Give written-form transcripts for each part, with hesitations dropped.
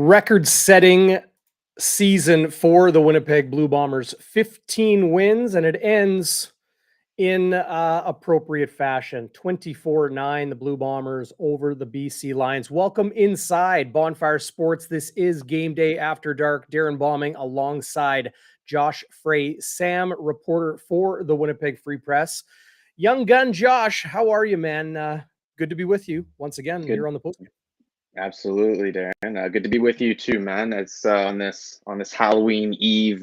record-setting season for the Winnipeg Blue Bombers. 15 wins, and it ends in appropriate fashion. 24-9, the Blue Bombers over the BC Lions. Welcome inside Bonfire Sports. This is Game Day After Dark. Darrin Bauming alongside Josh Frey-Sam, reporter for the Winnipeg Free Press. Young gun Josh, how are you, man? Good to be with you once again here on the postgame. Absolutely, Darrin. Good to be with you too, man. It's on this Halloween Eve,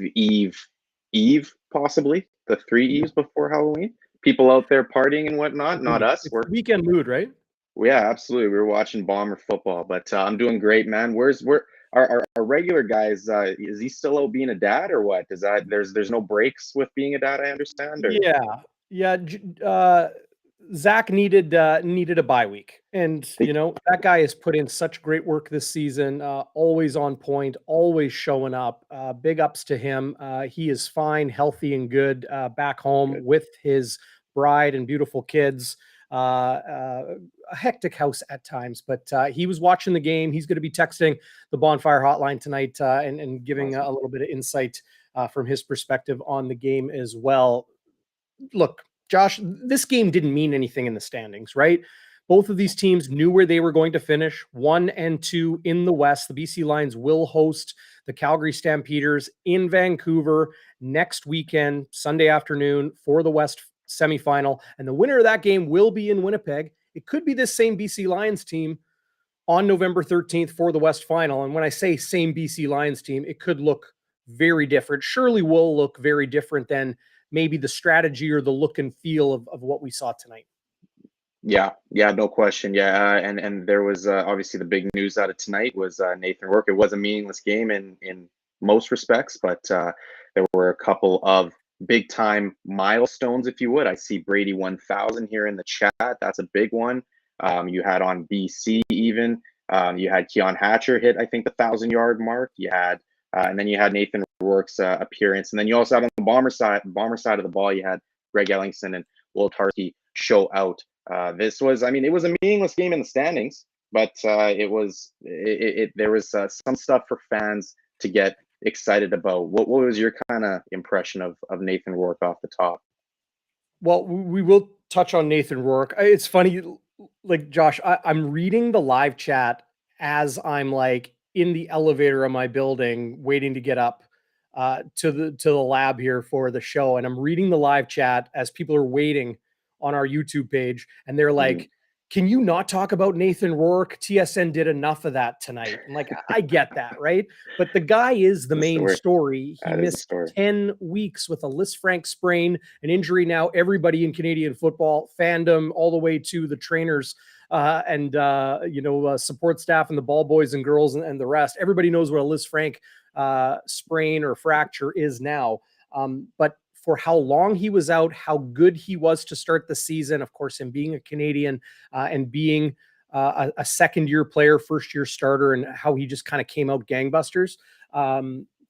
possibly the 3 Eves before Halloween. People out there partying and whatnot. Not us. We're weekend mood, right? Yeah, absolutely. We were watching Bomber football, but I'm doing great, man. Where's our regular guys? Is he still out being a dad or what? Is that there's no breaks with being a dad? I understand. Or? Yeah. Zach needed a bye week, and that guy has put in such great work this season. Always on point, always showing up. Big ups to him. He is fine, healthy, and good back home with his bride and beautiful kids. A hectic house at times, but he was watching the game. He's going to be texting the Bonfire hotline tonight and giving a little bit of insight from his perspective on the game as well. Look, Josh, this game didn't mean anything in the standings, right? Both of these teams knew where they were going to finish, 1 and 2 in the West. The BC Lions will host the Calgary Stampeders in Vancouver next weekend, Sunday afternoon, for the West semifinal. And the winner of that game will be in Winnipeg. It could be this same BC Lions team on November 13th for the West final. And when I say same BC Lions team, it could look very different. Surely will look very different than maybe the strategy or the look and feel of what we saw tonight. Yeah, no question. Yeah, and there was obviously the big news out of tonight was Nathan Rourke. It was a meaningless game in most respects, but there were a couple of big time milestones, if you would. I see Brady 1000 here in the chat. That's a big one. You had on BC even. You had Keon Hatcher hit, I think, the 1,000-yard mark. You had and then you had Nathan Rourke's appearance, and then you also had on the bomber side of the ball, you had Greg Ellingson and Will Tarski show out. This was, it was a meaningless game in the standings, but there was some stuff for fans to get excited about. What was your kind of impression of Nathan Rourke off the top? Well, we will touch on Nathan Rourke. It's funny, like Josh, I'm reading the live chat as I'm like in the elevator of my building, waiting to get up to the lab here for the show, and I'm reading the live chat as people are waiting on our YouTube page, and they're like, can you not talk about Nathan Rourke? TSN did enough of that tonight. I'm like, I get that, right? But the guy is the main story. He missed 10 weeks with a Lisfranc sprain, an injury now everybody in Canadian football, fandom, all the way to the trainers and support staff and the ball boys and girls and the rest. Everybody knows what a Lisfranc sprain or fracture is now. But for how long he was out, how good he was to start the season, of course, him being a Canadian and being a second-year player, first-year starter, and how he just kind of came out gangbusters.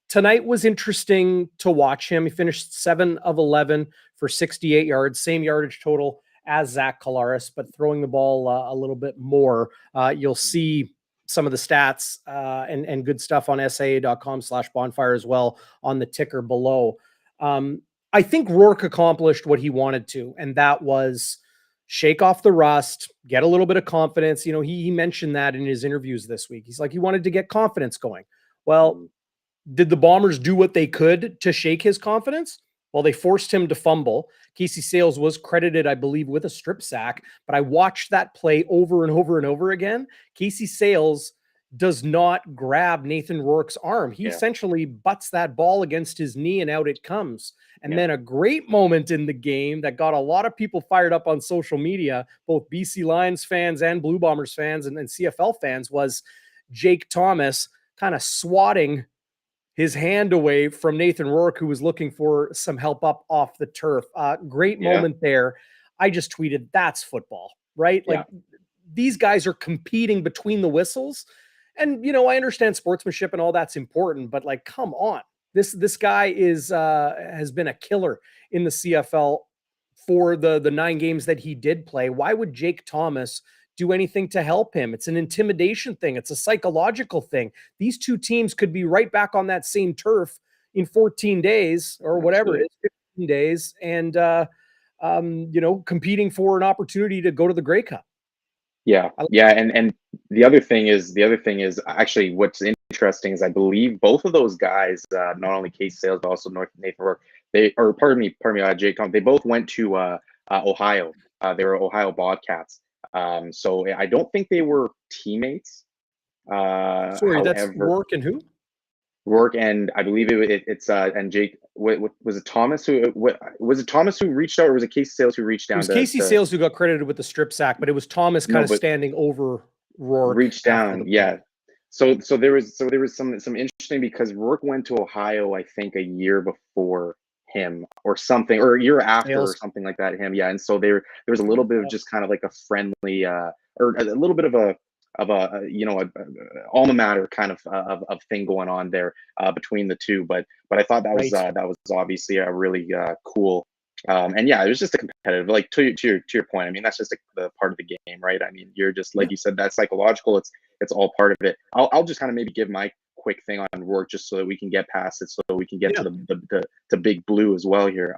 Tonight was interesting to watch him. He finished 7 of 11 for 68 yards, same yardage total as Zach Collaros, but throwing the ball a little bit more. You'll see some of the stats and good stuff on saa.com/bonfire as well on the ticker below. I think Rourke accomplished what he wanted to, and that was shake off the rust, get a little bit of confidence. He mentioned that in his interviews this week. He's like, he wanted to get confidence going. Well, did the Bombers do what they could to shake his confidence? Well, they forced him to fumble. Casey Sayles was credited, I believe, with a strip sack, but I watched that play over and over and over again. Casey Sayles does not grab Nathan Rourke's arm. He essentially butts that ball against his knee and out it comes. And then a great moment in the game that got a lot of people fired up on social media, both BC Lions fans and Blue Bombers fans and CFL fans, was Jake Thomas kind of swatting his hand away from Nathan Rourke, who was looking for some help up off the turf. Great moment there. I just tweeted, that's football, right? Like these guys are competing between the whistles. And, I understand sportsmanship and all that's important, but like, come on. This guy has been a killer in the CFL for the 9 games that he did play. Why would Jake Thomas do anything to help him. It's an intimidation thing. It's a psychological thing. These two teams could be right back on that same turf in 14 days or whatever it is, 15 days, and competing for an opportunity to go to the Grey Cup. Yeah, yeah, and the other thing is actually what's interesting is I believe both of those guys, not only Case Sales but also Nathan Rourke, Jake Tom, they both went to Ohio. They were Ohio Bobcats. So I don't think they were teammates. Sorry, that's However, Rourke and who? Rourke and I believe it's and Jake. What was it? Thomas who? Was it Thomas who reached out, or was it Casey Sales who reached It down was Casey Sales who got credited with the strip sack, but it was Thomas kind No, of but standing over Rourke reached after the down? play. Yeah. So there was some interesting because Rourke went to Ohio, I think, a year before him or something, or a year after or Sales. something like that. Him, yeah. And so there was a little bit of just kind of like a friendly, or a little bit of a alma mater kind of thing going on there between the two. But I thought Right. that was obviously a really cool. And yeah, it was just a competitive, like to your point. I mean, that's just the part of the game, right? I mean, you're just like you said, that's psychological. It's all part of it. I'll just kind of maybe give my quick thing on Rourke just so that we can get past it, so that we can get to the big blue as well here.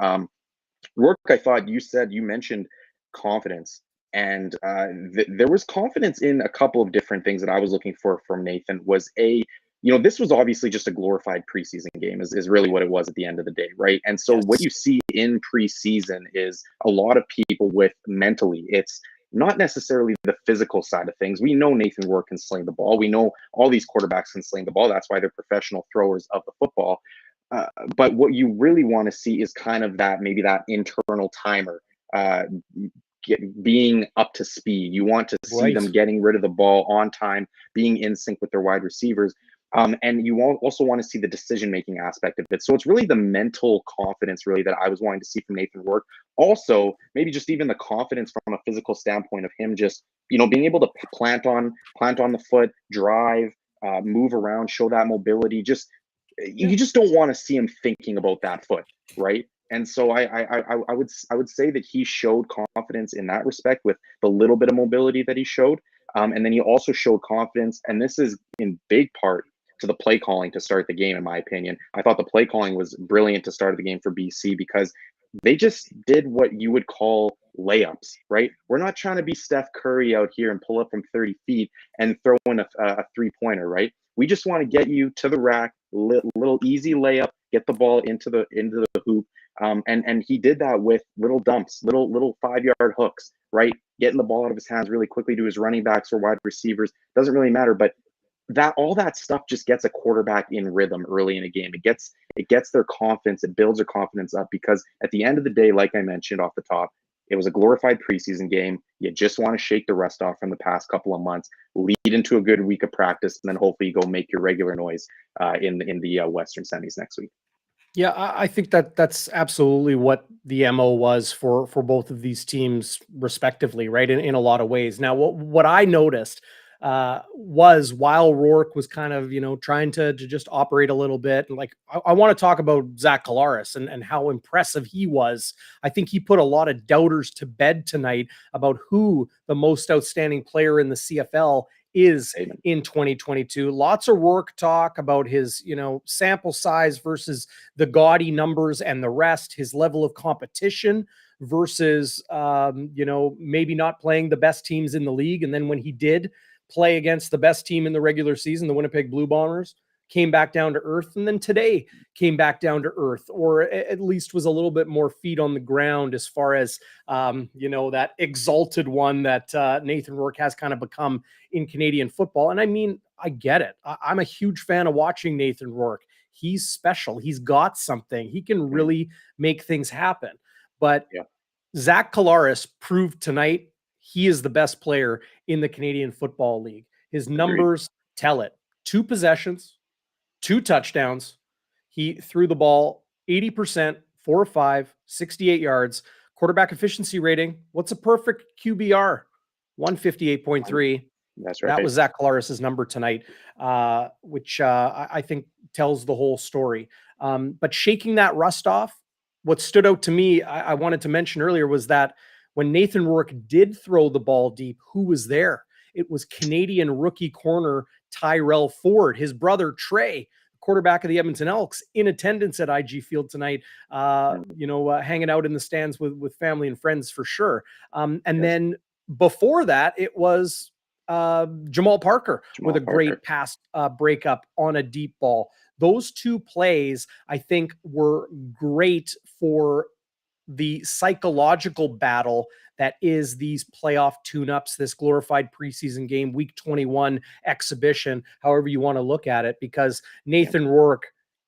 Rourke, I thought you mentioned confidence, and there was confidence in a couple of different things that I was looking for from Nathan. This was obviously just a glorified preseason game, is really what it was at the end of the day, right? And so what you see in preseason is a lot of people with mentally, it's not necessarily the physical side of things. We know Nathan Rourke can sling the ball. We know all these quarterbacks can sling the ball. That's why they're professional throwers of the football. But what you really want to see is kind of that internal timer being up to speed. You want to see them getting rid of the ball on time, being in sync with their wide receivers. And you also want to see the decision-making aspect of it. So it's really the mental confidence really that I was wanting to see from Nathan Rourke. Also, maybe just even the confidence from a physical standpoint of him just, being able to plant on the foot, drive, move around, show that mobility. You just don't want to see him thinking about that foot, right? And so I would say that he showed confidence in that respect with the little bit of mobility that he showed. And then he also showed confidence, and this is in big part to the play calling to start the game, in my opinion. I thought the play calling was brilliant to start the game for BC because they just did what you would call layups, right? We're not trying to be Steph Curry out here and pull up from 30 feet and throw in a three-pointer, right? We just want to get you to the rack, little easy layup, get the ball into the hoop. And he did that with little dumps, little 5-yard hooks, right? Getting the ball out of his hands really quickly to his running backs or wide receivers. Doesn't really matter, but all that stuff just gets a quarterback in rhythm early in a game. It gets their confidence, it builds their confidence up, because at the end of the day, like I mentioned off the top, it was a glorified preseason game. You just want to shake the rust off from the past couple of months, lead into a good week of practice, and then hopefully go make your regular noise in the Western semis next week. Yeah, I think that's absolutely what the MO was for both of these teams respectively, right? In a lot of ways. Now, what I noticed was while Rourke was kind of, trying to just operate a little bit, and like I want to talk about Zach Collaros and how impressive he was. I think he put a lot of doubters to bed tonight about who the most outstanding player in the CFL is in 2022. Lots of Rourke talk about his, sample size versus the gaudy numbers and the rest, his level of competition versus, maybe not playing the best teams in the league. And then when he did play against the best team in the regular season, the Winnipeg Blue Bombers, came back down to earth, and then today came back down to earth, or at least was a little bit more feet on the ground as far as, that exalted one that Nathan Rourke has kind of become in Canadian football. And I mean, I get it. I'm a huge fan of watching Nathan Rourke. He's special. He's got something. He can really make things happen. But Zach Collaros proved tonight he is the best player in the Canadian Football League. His numbers tell it. 2 possessions, 2 touchdowns. He threw the ball 80%, 4 of 5, 68 yards. Quarterback efficiency rating. What's a perfect QBR? 158.3. That's right. That was Zach Collaros' number tonight, which I think tells the whole story. But shaking that rust off, what stood out to me, I wanted to mention earlier, was that when Nathan Rourke did throw the ball deep, who was there? It was Canadian rookie corner Tyrell Ford, his brother Trey, quarterback of the Edmonton Elks, in attendance at IG Field tonight, hanging out in the stands with family and friends for sure. And then before that, it was Jamal Parker with a great pass breakup on a deep ball. Those two plays, I think, were great for the psychological battle that is these playoff tune-ups, this glorified preseason game, week 21 exhibition, however you want to look at it, because Nathan Rourke,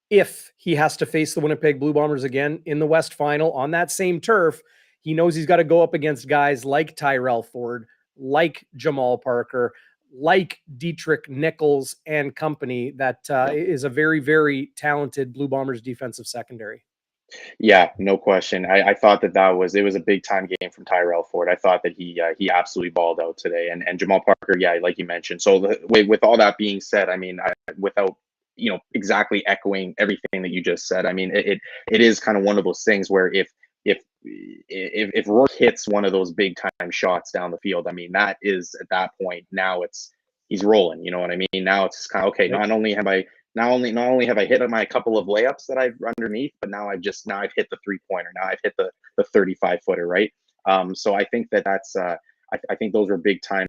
if he has to face the Winnipeg Blue Bombers again in the West Final on that same turf, he knows he's got to go up against guys like Tyrell Ford, like Jamal Parker, like Dietrich Nichols and company. That is a very, very talented Blue Bombers defensive secondary. Yeah, no question. I thought it was a big time game from Tyrell Ford. I thought that he absolutely balled out today, and Jamal Parker, yeah, like you mentioned. So with all that being said, I mean, without exactly echoing everything that you just said, I mean, it is kind of one of those things where if Rourke hits one of those big time shots down the field, I mean, that is at that point now he's rolling. You know what I mean? Now it's just kind of okay. Yep. Not only have I hit my couple of layups that I've underneath, but now I've hit the 3-pointer. Now I've hit the 35-footer, right? So I think that's I think those are big time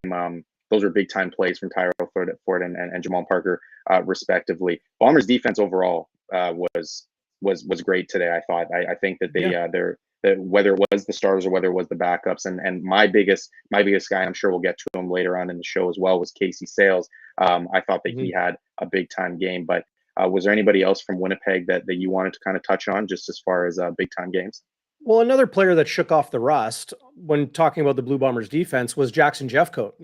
plays from Tyrell Ford and Jamal Parker, respectively. Bombers defense overall was great today. I thought. I think that they're whether it was the starters or whether it was the backups, and my biggest guy, I'm sure we'll get to him later on in the show as well, was Casey Sales. I thought that he had a big time game, but was there anybody else from Winnipeg that you wanted to kind of touch on just as far as big time games? Well, another player that shook off the rust when talking about the Blue Bombers defense was Jackson Jeffcoat.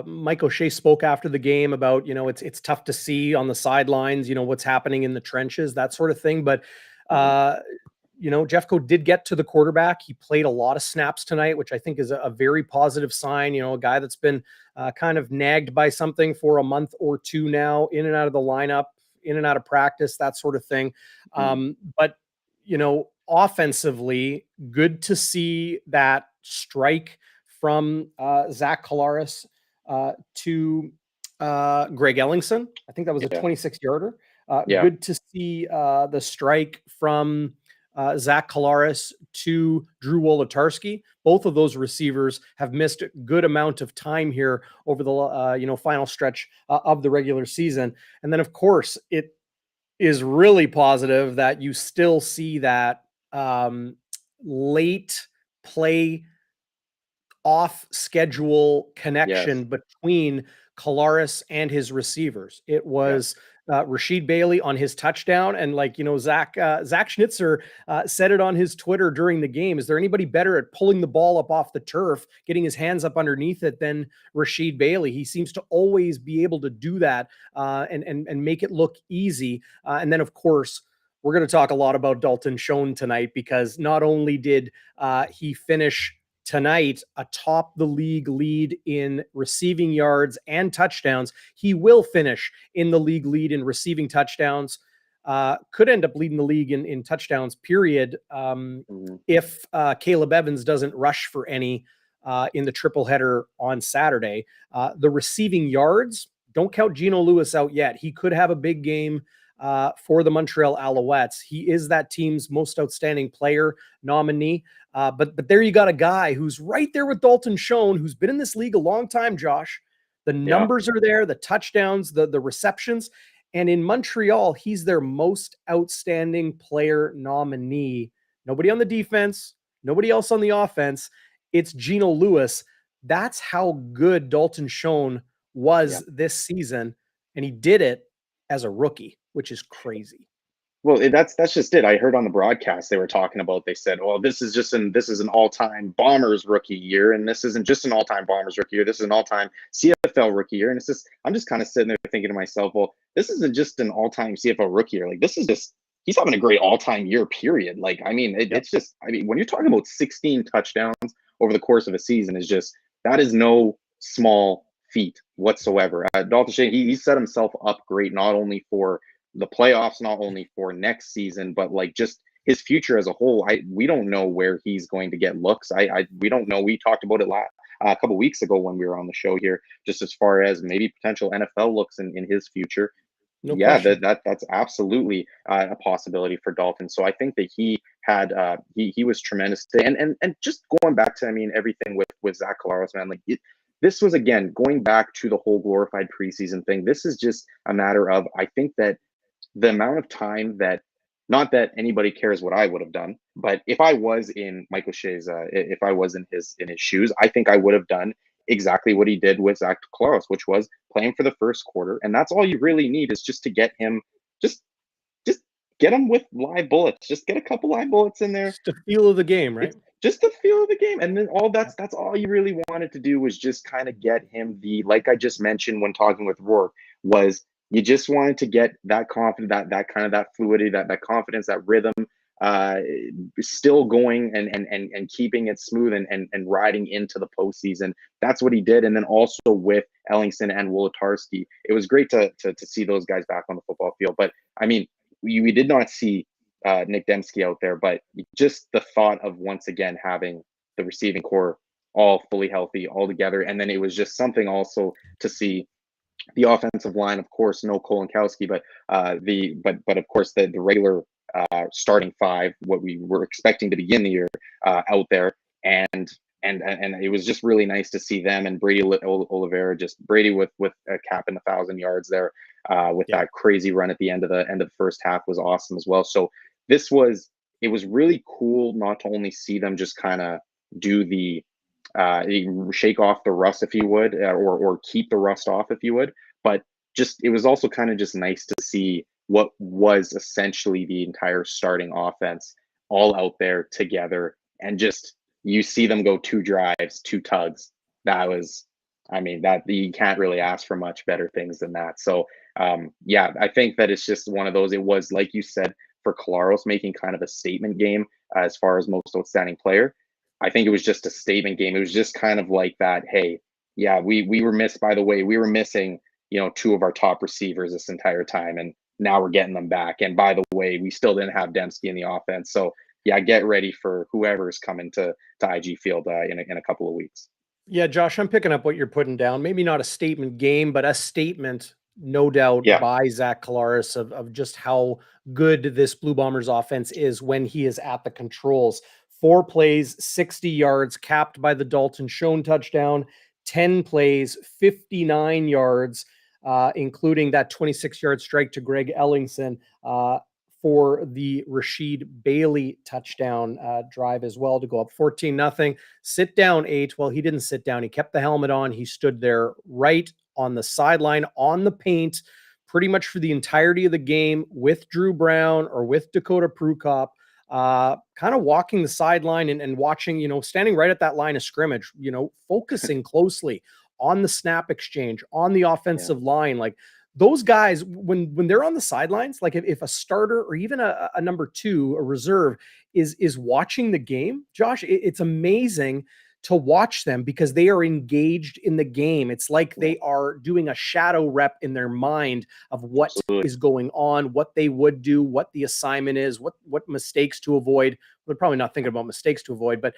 Mike O'Shea spoke after the game about, it's tough to see on the sidelines, what's happening in the trenches, that sort of thing. But, Jeffcoat did get to the quarterback. He played a lot of snaps tonight, which I think is a very positive sign. A guy that's been kind of nagged by something for a month or two now, in and out of the lineup, in and out of practice, that sort of thing. But, offensively, good to see that strike from Zach Collaros to Greg Ellingson. I think that was a 26-yarder. Good to see the strike from Zach Collaros to Drew Wolodarski. Both of those receivers have missed a good amount of time here over the final stretch of the regular season. And then, of course, it is really positive that you still see that late play off schedule connection between Collaros and his receivers. It was Rasheed Bailey on his touchdown. And Zach Schnitzer said it on his Twitter during the game. Is there anybody better at pulling the ball up off the turf, getting his hands up underneath it than Rasheed Bailey? He seems to always be able to do that and make it look easy. And then, of course, we're going to talk a lot about Dalton Schoen tonight, because not only did he finish tonight atop the league lead in receiving yards and touchdowns, he will finish in the league lead in receiving touchdowns. Could end up leading the league in touchdowns, period, if Caleb Evans doesn't rush for any in the triple header on Saturday. The receiving yards, don't count Geno Lewis out yet. He could have a big game for the Montreal Alouettes. He is that team's most outstanding player nominee. But there you got a guy who's right there with Dalton Schoen, who's been in this league a long time, Josh. The numbers are there, the touchdowns, the receptions. And in Montreal, he's their most outstanding player nominee. Nobody on the defense, nobody else on the offense. It's Geno Lewis. That's how good Dalton Schoen was this season. And he did it as a rookie, which is crazy. Well, that's just it. I heard on the broadcast they were talking about. They said, "Well, this is an all-time Bombers rookie year, and this isn't just an all-time Bombers rookie year. This is an all-time CFL rookie year." And it's just, I'm just kind of sitting there thinking to myself, "Well, this isn't just an all-time CFL rookie year. Like, this is just, he's having a great all-time year. Period." Like, I mean, it's just, I mean, when you're talking about 16 touchdowns over the course of a season, is just, that is no small feat whatsoever. Dalton Schoen, he set himself up great, not only for the playoffs, not only for next season, but like just his future as a whole, we don't know where he's going to get looks. We don't know. We talked about it a couple weeks ago when we were on the show here, just as far as maybe potential NFL looks in his future. No Yeah, question. that's absolutely a possibility for Dalton. So I think that he had he was tremendous today. And just going back to, I mean, everything with Zach Collaros, man, like this was, again, going back to the whole glorified preseason thing. This is just a matter of, I think that the amount of time that, not that anybody cares what I would have done, but if I was in Mike O'Shea's, if I was in his shoes, I think I would have done exactly what he did with Zach Collaros, which was playing for the first quarter. And that's all you really need, is just to get him, just just get him with live bullets. Just get a couple live bullets in there. Just the feel of the game, right? It's just the feel of the game. And then that's all you really wanted to do, was just kind of get him the, like I just mentioned when talking with Rourke, was you just wanted to get that confidence, that kind of that fluidity, that confidence, that rhythm, still going, and keeping it smooth, and riding into the postseason. That's what he did. And then also with Ellingson and Wolodarski, it was great to see those guys back on the football field. But I mean, we did not see Nick Dembski out there, but just the thought of once again having the receiving core all fully healthy, all together. And then it was just something also to see the offensive line, of course, no Kolonkowski, but but of course the regular starting five, what we were expecting to begin the year, out there, and it was just really nice to see them, and Brady Oliveira, just Brady with a cap in 1,000 yards there, with that crazy run at the end of the first half was awesome as well. So it was really cool not to only see them just kind of do the shake off the rust, if you would, or keep the rust off, if you would, but just, it was also kind of just nice to see what was essentially the entire starting offense all out there together, and just, you see them go 2 drives, 2 tugs. That was, I mean, that you can't really ask for much better things than that. So yeah, I think that it's just one of those, it was, like you said, for Collaros, making kind of a statement game as far as most outstanding player. I think it was just a statement game. It was just kind of like that, hey, yeah, we were missed, by the way, we were missing, 2 of our top receivers this entire time, and now we're getting them back. And by the way, we still didn't have Dembski in the offense. So yeah, get ready for whoever's coming to IG Field in a couple of weeks. Yeah, Josh, I'm picking up what you're putting down. Maybe not a statement game, but a statement, no doubt, Yeah. by Zach Collaros of just how good this Blue Bombers offense is when he is at the controls. 4 plays, 60 yards, capped by the Dalton Schoen touchdown, 10 plays, 59 yards, including that 26-yard strike to Greg Ellingson, for the Rasheed Bailey touchdown drive as well, to go up 14-0. Sit down 8. Well, he didn't sit down. He kept the helmet on. He stood there right on the sideline, on the paint, pretty much for the entirety of the game, with Drew Brown or with Dakota Prukop, kind of walking the sideline and watching, standing right at that line of scrimmage, focusing closely on the snap exchange, on the offensive line. Like, those guys, when they're on the sidelines, like if a starter or even a number 2, a reserve, is watching the game, Josh, it's amazing to watch them, because they are engaged in the game. It's like they are doing a shadow rep in their mind of what is going on, what they would do, what the assignment is, what mistakes to avoid. They're probably not thinking about mistakes to avoid, but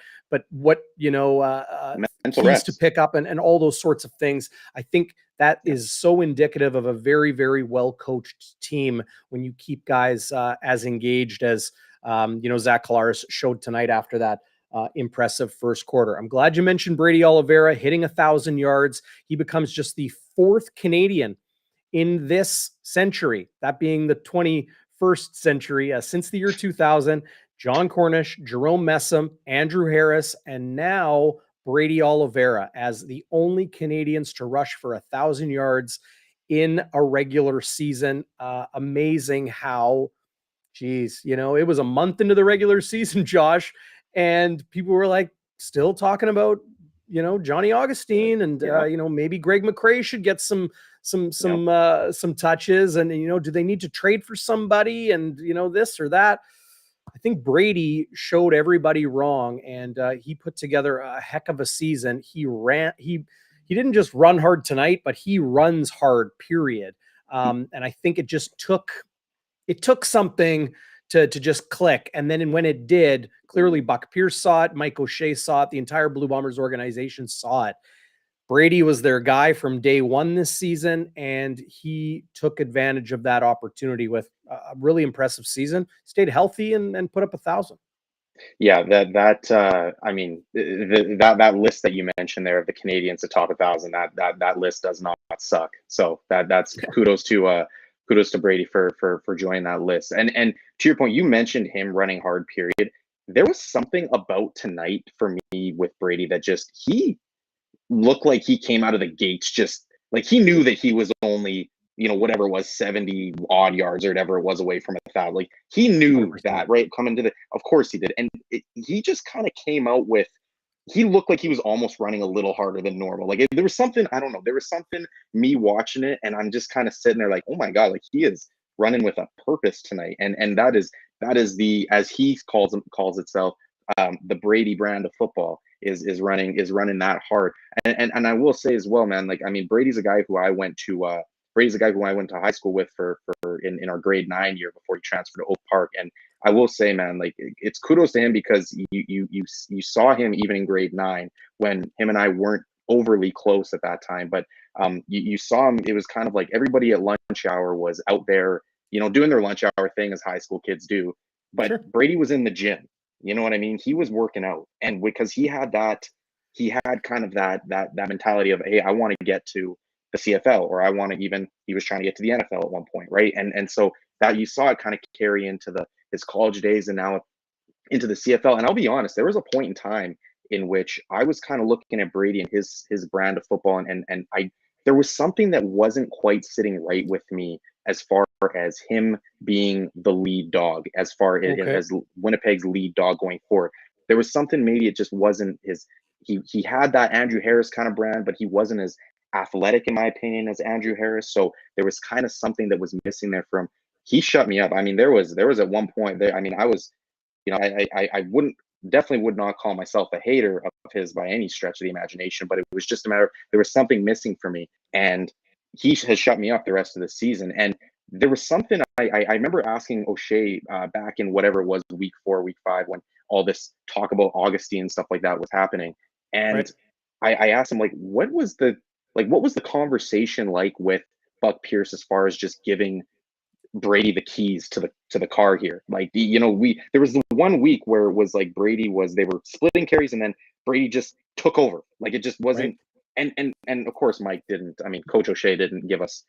what, keys to pick up, and all those sorts of things. I think that is so indicative of a very, very well-coached team, when you keep guys as engaged as, Zach Collaros showed tonight after that impressive first quarter. I'm glad you mentioned Brady Oliveira hitting 1,000 yards. He becomes just the 4th Canadian in this century, that being the 21st century, since the year 2000. John Cornish, Jerome Messam, Andrew Harris, and now Brady Oliveira as the only Canadians to rush for 1,000 yards in a regular season. Amazing how, geez, it was a month into the regular season, Josh, and people were like still talking about, Johnny Augustine, and maybe Greg McCrae should get some touches, and do they need to trade for somebody, and this or that. I think Brady showed everybody wrong, and he put together a heck of a season. He didn't just run hard tonight, but he runs hard, period. And I think it took something to just click. And then when it did, clearly Buck Pierce saw it, Mike O'Shea saw it, the entire Blue Bombers organization saw it. Brady was their guy from day one this season, and he took advantage of that opportunity with a really impressive season, stayed healthy and put up 1,000. Yeah, I mean, that list that you mentioned there of the Canadians atop 1,000, that list does not suck. So that's kudos to Brady for joining that list. And to your point, you mentioned him running hard. Period. There was something about tonight for me with Brady that just he looked like he came out of the gates just like he knew that he was only, whatever it was, 70 odd yards or whatever it was away from 1,000. Like he knew 100%. that, right? Coming to of course he did. And he just kind of came out with, he looked like he was almost running a little harder than normal. Like there was something, I don't know, there was something, me watching it, and I'm just kind of sitting there like, oh my God, like he is running with a purpose tonight. And that is the, as he calls itself, the Brady brand of football is running that hard. And I will say as well, man, like, I mean, Brady's a guy who I went to high school with for in our grade 9 year before he transferred to Oak Park. And I will say, man, like it's kudos to him because you saw him even in grade 9 when him and I weren't overly close at that time, but you saw him. It was kind of like everybody at lunch hour was out there, doing their lunch hour thing as high school kids do. But Sure. Brady was in the gym. You know what I mean? He was working out, and because he had kind of that mentality of, hey, I want to get to the CFL, or I want to even, he was trying to get to the NFL at one point, right? And so that you saw it kind of carry into his college days and now into the CFL. And I'll be honest, there was a point in time in which I was kind of looking at Brady and his brand of football, and there was something that wasn't quite sitting right with me as far as him being the lead dog, as far as Winnipeg's lead dog going forward. There was something, maybe it just wasn't his. He had that Andrew Harris kind of brand, but he wasn't as athletic, in my opinion, as Andrew Harris. So there was kind of something that was missing there from. He shut me up. I mean, there was at one point there. I mean, I was, I definitely would not call myself a hater of his by any stretch of the imagination, but it was just a matter of, there was something missing for me, and he has shut me up the rest of the season. And there was something I remember asking O'Shea back in whatever it was, week 4, week 5, when all this talk about Augustine and stuff like that was happening. And right. I asked him, like, what was the conversation like with Buck Pierce as far as just giving Brady the keys to the car here? Like, there was the 1 week where it was like they were splitting carries, and then Brady just took over. Like, it just wasn't. Right. And of course, Mike didn't. I mean, Coach O'Shea didn't give us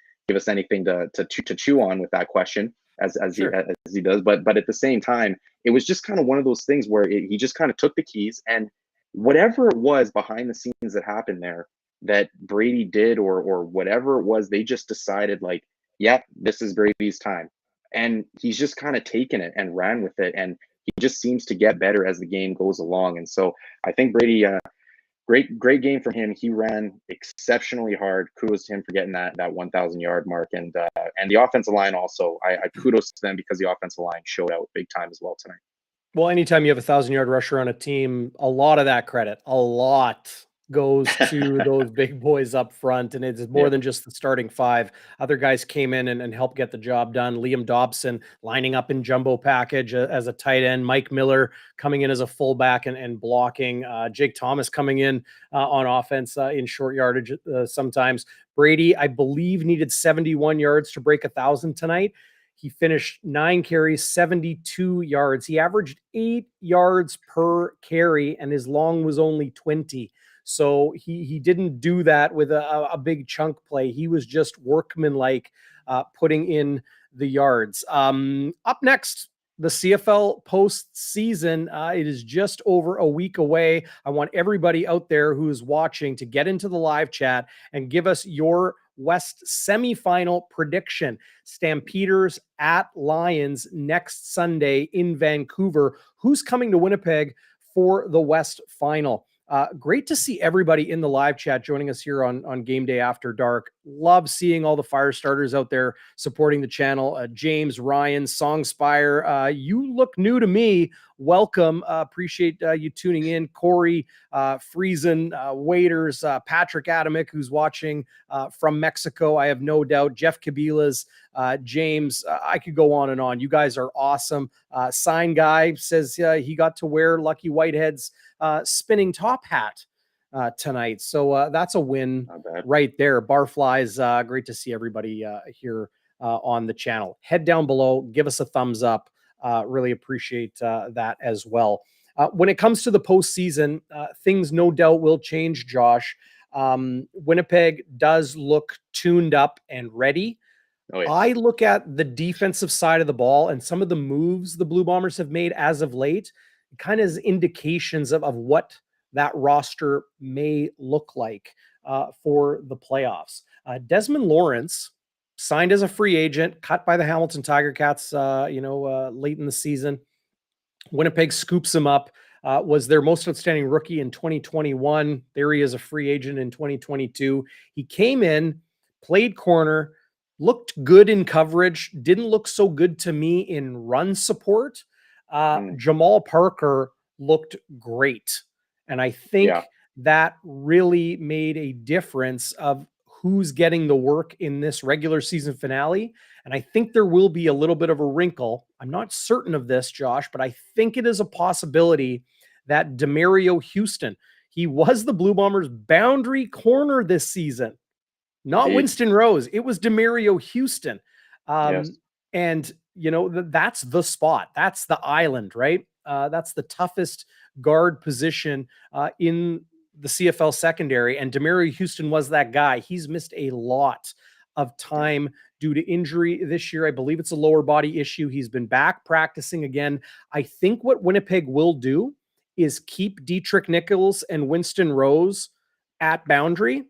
anything to chew on with that question as he does. But at the same time, it was just kind of one of those things where he just kind of took the keys, and whatever it was behind the scenes that happened there that Brady did, or whatever it was, they just decided, like, yep, this is Brady's time. And he's just kind of taken it and ran with it. And he just seems to get better as the game goes along. And so I think Brady, great game from him. He ran exceptionally hard. Kudos to him for getting that 1,000 yard mark. And the offensive line also, I kudos to them, because the offensive line showed out big time as well tonight. Well, anytime you have 1,000 yard rusher on a team, a lot of that credit, goes to those big boys up front, and it's more than just the starting 5. Other guys came in and helped get the job done. Liam Dobson lining up in jumbo package as a tight end. Mike Miller coming in as a fullback and blocking. Jake Thomas coming in on offense in short yardage sometimes. Brady, I believe, needed 71 yards to break 1,000 tonight. He finished 9 carries, 72 yards. He averaged 8 yards per carry, and his long was only 20. So he didn't do that with a big chunk play. He was just workmanlike, putting in the yards. Up next, the CFL postseason. It is just over a week away. I want everybody out there who is watching to get into the live chat and give us your West semifinal prediction. Stampeders at Lions next Sunday in Vancouver. Who's coming to Winnipeg for the West final? Great to see everybody in the live chat joining us here on Game Day After Dark. love seeing all the Firestarters out there supporting the channel. James, Ryan, Songspire, you look new to me. Welcome. Appreciate you tuning in. Corey, Friesen, Waiters, Patrick Adamick, who's watching from Mexico, I have no doubt. Jeff Kabilas, James, I could go on and on. You guys are awesome. Sign Guy says he got to wear Lucky Whitehead's spinning top hat tonight. So that's a win right there. Barflies, great to see everybody here on the channel. Head down below, give us a thumbs up. Really appreciate that as well. When it comes to the postseason, things no doubt will change, Josh. Winnipeg does look tuned up and ready. Oh, yeah. I look at the defensive side of the ball and some of the moves the Blue Bombers have made as of late, kind of as indications of what that roster may look like for the playoffs. Desmond Lawrence signed as a free agent, cut by the Hamilton Tiger Cats, late in the season. Winnipeg scoops him up, was their most outstanding rookie in 2021. There he is, a free agent in 2022. He came in, played corner, looked good in coverage, didn't look so good to me in run support. Jamal Parker looked great. And I think that really made a difference of who's getting the work in this regular season finale. And I think there will be a little bit of a wrinkle. I'm not certain of this, Josh, but I think it is a possibility that Demario Houston, he was the Blue Bombers' boundary corner this season. Not Winston Rose. It was Demario Houston. And, that's the spot. That's the island, right? That's the toughest guard position in the CFL secondary. And Demario Houston was that guy. He's missed a lot of time due to injury this year. I believe it's a lower body issue. He's been back practicing again. I think what Winnipeg will do is keep Dietrich Nichols and Winston Rose at boundary.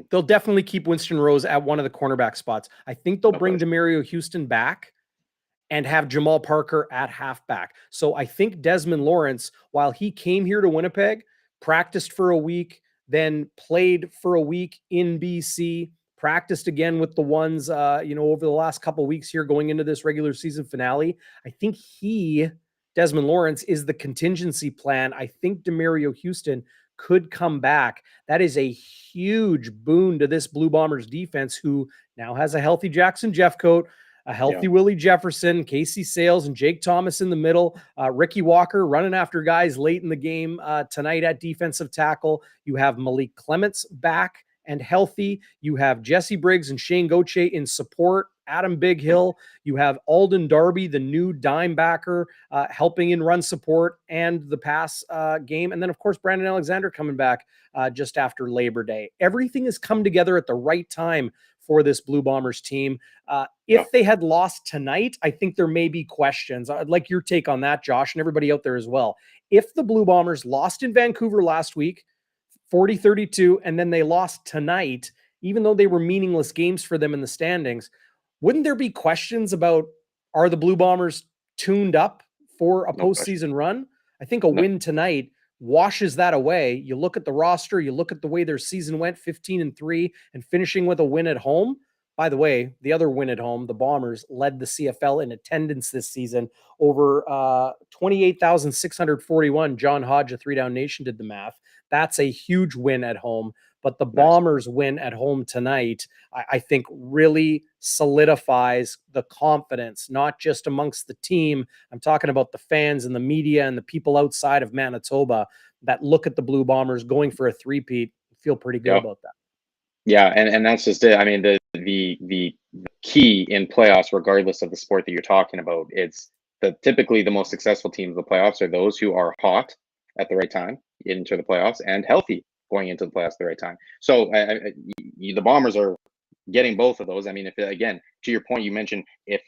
They'll definitely keep Winston Rose at one of the cornerback spots. I think they'll bring Demario Houston back and have Jamal Parker at halfback. So I think Desmond Lawrence, while he came here to Winnipeg, practiced for a week, then played for a week in BC, practiced again with the ones, over the last couple of weeks here going into this regular season finale. I think Desmond Lawrence, is the contingency plan. I think Demario Houston could come back. That is a huge boon to this Blue Bombers defense, who now has a healthy Jackson Jeffcoat, a healthy Willie Jefferson, Casey Sales, and Jake Thomas in the middle. Ricky Walker running after guys late in the game tonight at defensive tackle. You have Malik Clements back and healthy. You have Jesse Briggs and Shane Gauthier in support. Adam Big Hill. You have Alden Darby, the new dime backer, helping in run support and the pass game. And then, of course, Brandon Alexander coming back just after Labor Day. Everything has come together at the right time for this Blue Bombers team. If they had lost tonight, I think there may be questions. I'd like your take on that, Josh, and everybody out there as well. If the Blue Bombers lost in Vancouver last week, 40-32, and then they lost tonight, even though they were meaningless games for them in the standings, wouldn't there be questions about, are the Blue Bombers tuned up for a postseason run? I think a win tonight washes that away. You look at the roster, you look at the way their season went, 15-3, and finishing with a win at home. By the way, the other win at home, the Bombers led the CFL in attendance this season, over 28,641. John Hodge of 3 Down Nation did the math. That's a huge win at home. But the Bombers win at home tonight, I think, really solidifies the confidence, not just amongst the team. I'm talking about the fans and the media and the people outside of Manitoba that look at the Blue Bombers going for a three-peat, feel pretty good about that. Yeah, and that's just it. I mean, the key in playoffs, regardless of the sport that you're talking about, it's typically the most successful teams of the playoffs are those who are hot at the right time into the playoffs and healthy going into the playoffs at the right time. So the Bombers are getting both of those. I mean, if, again, to your point, you mentioned if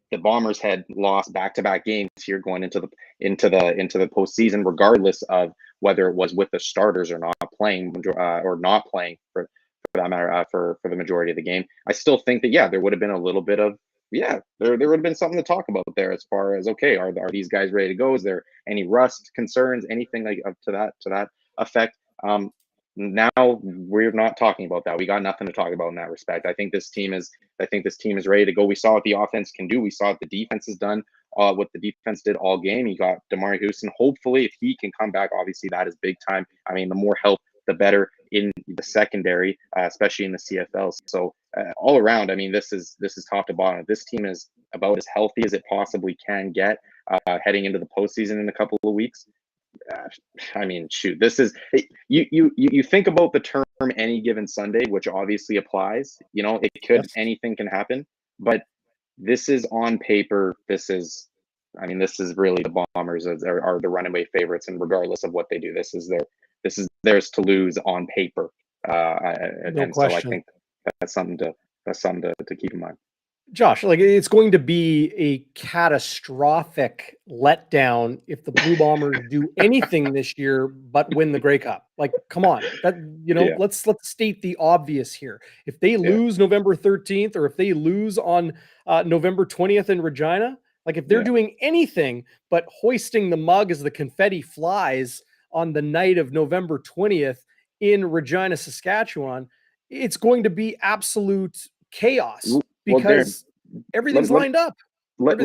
the Bombers had lost back-to-back games here going into the postseason, regardless of whether it was with the starters or not playing for that matter for the majority of the game, I still think that there would have been a little bit of there would have been something to talk about there as far as, okay, are these guys ready to go? Is there any rust concerns, anything like to that effect? now we're not talking about that. We got nothing to talk about in that respect. I think this team is ready to go. We saw what the offense can do. We saw what the defense has done. What the defense did all game. You got Damari Houston. Hopefully, if he can come back, obviously that is big time. I mean, the more help, the better in the secondary, especially in the CFL. So all around, I mean, this is top to bottom. This team is about as healthy as it possibly can get heading into the postseason in a couple of weeks. I mean, shoot, this is you think about the term any given Sunday, which obviously applies. You know, it could anything can happen, but this is on paper. This is really the Bombers are the runaway favorites, and regardless of what they do, this is theirs to lose on paper. And so I think that's something to keep in mind. Josh, like, it's going to be a catastrophic letdown if the Blue Bombers do anything this year but win the Grey Cup. Like, come on, let's state the obvious here. If they lose November 13th, or if they lose on November 20th in Regina, like, if they're doing anything but hoisting the mug as the confetti flies on the night of November 20th in Regina, Saskatchewan, it's going to be absolute chaos. Because everything's lined up. Let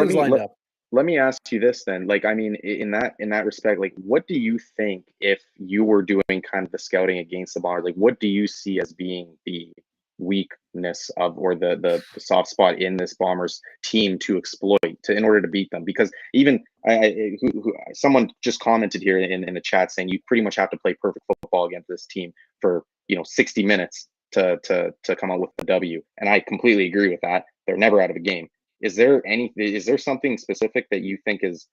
me ask you this then. Like, I mean, in that respect, like, what do you think if you were doing kind of the scouting against the Bombers? Like, what do you see as being the weakness of, or the soft spot in this Bombers team to exploit in order to beat them? Because even someone just commented here in the chat saying you pretty much have to play perfect football against this team for 60 minutes to come out with the W. And I completely agree with that. They're never out of a game. Is there something specific that you think is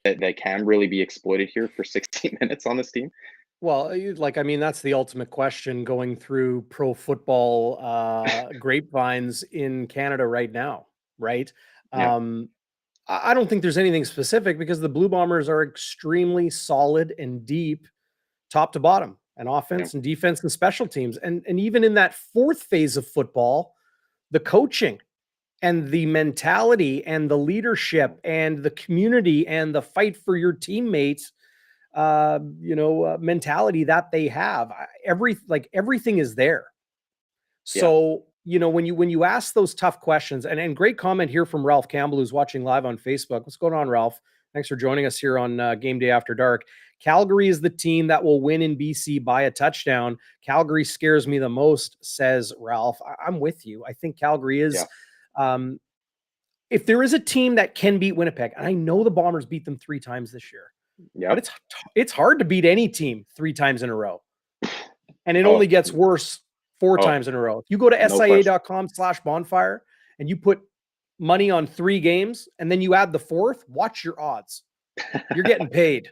that can really be exploited here for 60 minutes on this team? Well, that's the ultimate question going through pro football grapevines in Canada right now, right? I don't think there's anything specific, because the Blue Bombers are extremely solid and deep, top to bottom, and offense and defense and special teams. And even in that fourth phase of football, the coaching and the mentality and the leadership and the community and the fight for your teammates, mentality that they have, everything is there. So, when you ask those tough questions, and great comment here from Ralph Campbell, who's watching live on Facebook. What's going on, Ralph? Thanks for joining us here on Game Day After Dark. Calgary is the team that will win in BC by a touchdown. Calgary scares me the most, says Ralph. I'm with you. I think Calgary is. If there is a team that can beat Winnipeg, and I know the Bombers beat them 3 times this year, but it's hard to beat any team 3 times in a row. And it only gets worse 4 times in a row. If you go to SIA.com/bonfire and you put money on 3 games and then you add the 4th, watch your odds. You're getting paid,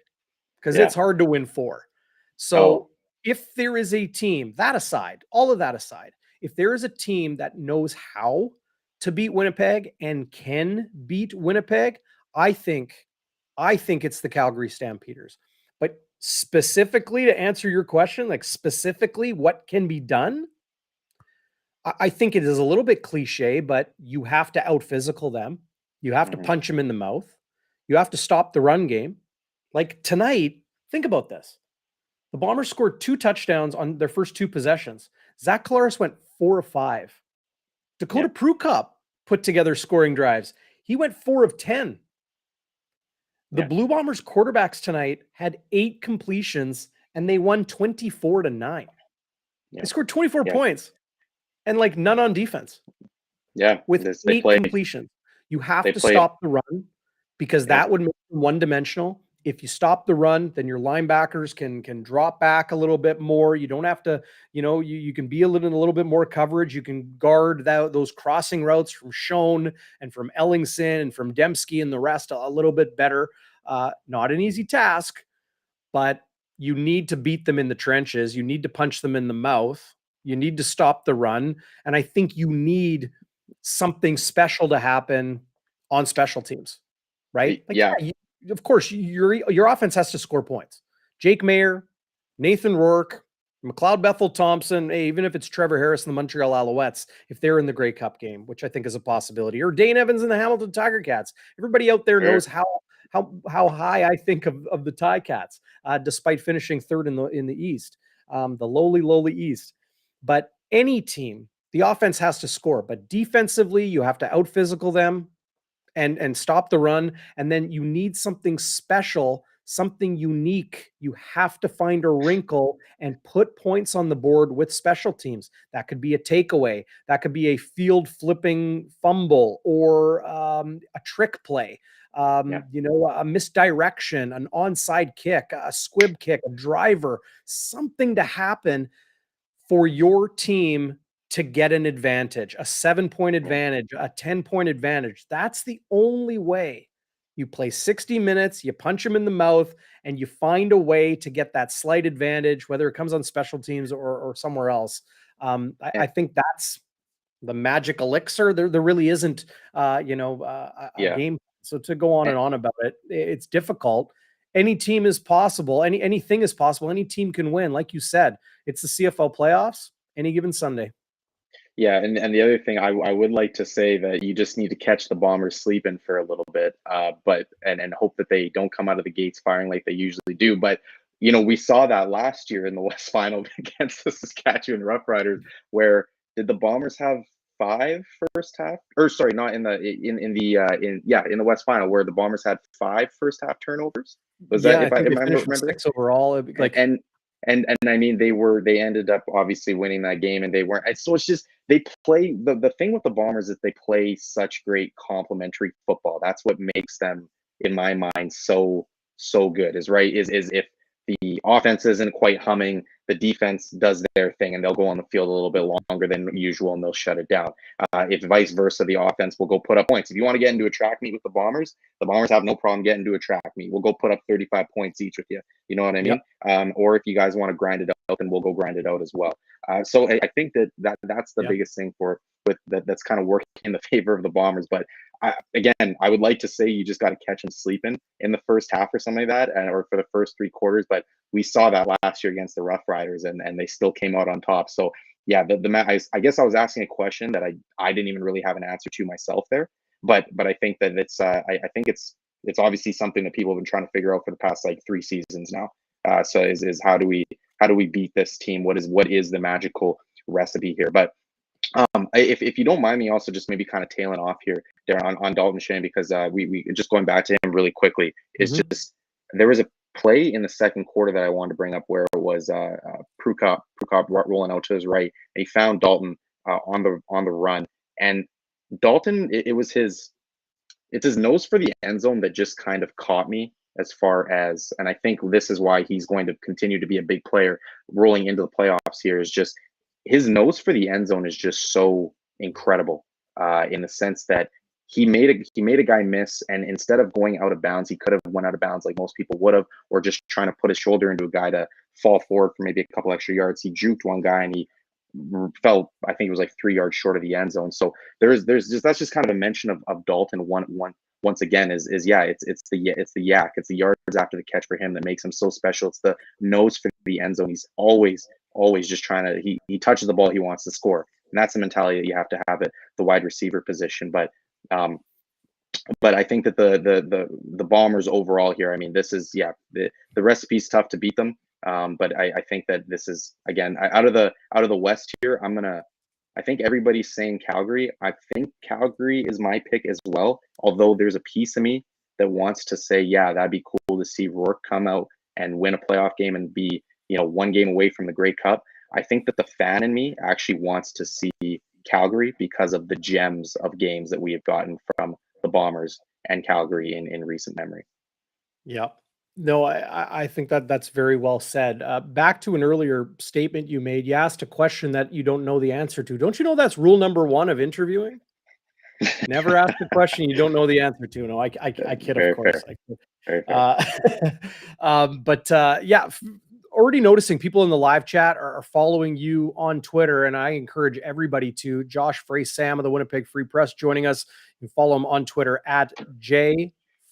because it's hard to win 4. So if there is a team, all of that aside, if there is a team that knows how to beat Winnipeg and can beat Winnipeg, I think it's the Calgary Stampeders. But specifically, to answer your question, like, specifically what can be done, I think it is a little bit cliche, but you have to out-physical them. You have to punch them in the mouth. You have to stop the run game. Like tonight, think about this. The Bombers scored 2 touchdowns on their first 2 possessions. Zach Collaros went 4 of 5. Dakota Prukop put together scoring drives. He went 4 of 10. The Blue Bombers quarterbacks tonight had 8 completions, and they won 24-9. They scored 24 points, and like none on defense. With 8 completions. You have to stop the run, because that would make them one-dimensional. If you stop the run, then your linebackers can drop back a little bit more. You don't have to, you can be in a little bit more coverage. You can guard those crossing routes from Schoen and from Ellingson and from Dembski and the rest a little bit better. Not an easy task, but you need to beat them in the trenches. You need to punch them in the mouth. You need to stop the run. And I think you need something special to happen on special teams, right? Of course, your offense has to score points. Jake Mayer, Nathan Rourke, McLeod Bethel Thompson, even if it's Trevor Harris and the Montreal Alouettes, if they're in the Grey Cup game, which I think is a possibility, or Dane Evans and the Hamilton Tiger Cats. Everybody out there knows how high I think of the Ticats, despite finishing 3rd in the East. the lowly East. But any team, the offense has to score, but defensively, you have to out physical them and stop the run. And then you need something special, something unique. You have to find a wrinkle and put points on the board with special teams. That could be a takeaway. That could be a field flipping fumble or a trick play. A misdirection, an onside kick, a squib kick, a driver, something to happen for your team to get an advantage, a 7-point advantage, a 10-point advantage. That's the only way. You play 60 minutes, you punch them in the mouth, and you find a way to get that slight advantage, whether it comes on special teams or somewhere else. I think that's the magic elixir. There really isn't, a game. So to go on and on about it, it's difficult. Any team is possible. Anything is possible. Any team can win. Like you said, it's the CFL playoffs any given Sunday. Yeah, and the other thing I would like to say that you just need to catch the Bombers sleeping for a little bit, but hope that they don't come out of the gates firing like they usually do. But we saw that last year in the West Final against the Saskatchewan Roughriders, where did the Bombers have 5 first half? Or sorry, not in the West Final, where the Bombers had 5 first half turnovers. Was that if I remember? 6 overall? And I mean they ended up obviously winning that game, and they weren't. So it's just they play the thing with the Bombers is they play such great complementary football. That's what makes them, in my mind, so good. Is if the offense isn't quite humming, the defense does their thing, and they'll go on the field a little bit longer than usual, and they'll shut it down. If vice versa, the offense will go put up points. If you want to get into a track meet with the Bombers have no problem getting into a track meet. We'll go put up 35 points each with you. You know what I mean? Yep. Or if you guys want to grind it out, then we'll go grind it out as well. So I think that's the biggest thing that's kind of working in the favor of the Bombers. But I would like to say you just got to catch them sleeping in the first half or something like that, or for the first 3 quarters. But we saw that last year against the Rough Riders, and they still came out on top. So yeah, I guess I was asking a question that I didn't even really have an answer to myself there. But I think that it's I think it's obviously something that people have been trying to figure out for the past 3 seasons now. So is how do we beat this team? What is the magical recipe here? But if you don't mind me also just maybe kind of tailing off here there on Dalton Shannon, because we just going back to him really quickly, is just there was a play in the second quarter that I wanted to bring up where it was Prukop rolling out to his right, and he found Dalton on the run, and Dalton it's his nose for the end zone that just kind of caught me as far as, and I think this is why he's going to continue to be a big player rolling into the playoffs here, is just his nose for the end zone is just so incredible in the sense that he made a guy miss, and instead of going out of bounds, he could have went out of bounds like most people would have, or just trying to put his shoulder into a guy to fall forward for maybe a couple extra yards. He juked one guy and he fell, I think it was 3 yards short of the end zone. So there's just, that's just kind of a mention of Dalton once again is it's the yak, it's the yards after the catch for him that makes him so special. It's the nose for the end zone. He's always just trying to, he touches the ball, he wants to score. And that's the mentality that you have to have at the wide receiver position. But I think that the Bombers overall here, I mean, this is, the recipe's tough to beat them. But I think that this is, again, out of the West here, I think everybody's saying Calgary. I think Calgary is my pick as well. Although there's a piece of me that wants to say, yeah, that'd be cool to see Rourke come out and win a playoff game and be, one game away from the Grey Cup. I think that the fan in me actually wants to see Calgary because of the gems of games that we have gotten from the Bombers and Calgary in recent memory. Yeah. No, I think that's very well said. Back to an earlier statement you made. You asked a question that you don't know the answer to. Don't you know that's rule number 1 of interviewing? Never ask a question you don't know the answer to. No, I kid, Very of course. fair. Already noticing people in the live chat are following you on Twitter, and I encourage everybody to. Josh Frey-Sam of the Winnipeg Free Press joining us. You can follow him on Twitter at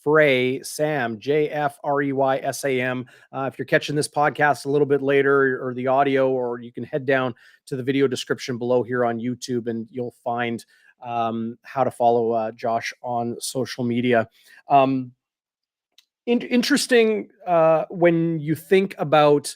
Frey-Sam, JFREYSAM. If you're catching this podcast a little bit later or the audio, or you can head down to the video description below here on YouTube and you'll find how to follow Josh on social media. Interesting when you think about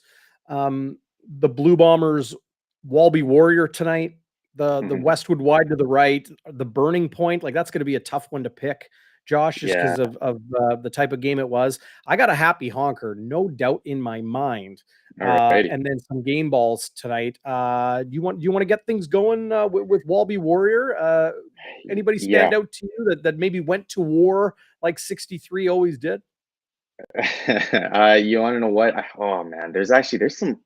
the Blue Bombers Walby Warrior tonight, the Westwood wide to the right, the Burning Point, like that's going to be a tough one to pick, Josh, just Yeah. because of the type of game it was. I got a happy honker, no doubt in my mind. Alrighty. And then some game balls tonight. Do you want to get things going with Walby Warrior? Anybody stand out to you that maybe went to war like 63 always did? You want to know what? Oh man, there's some.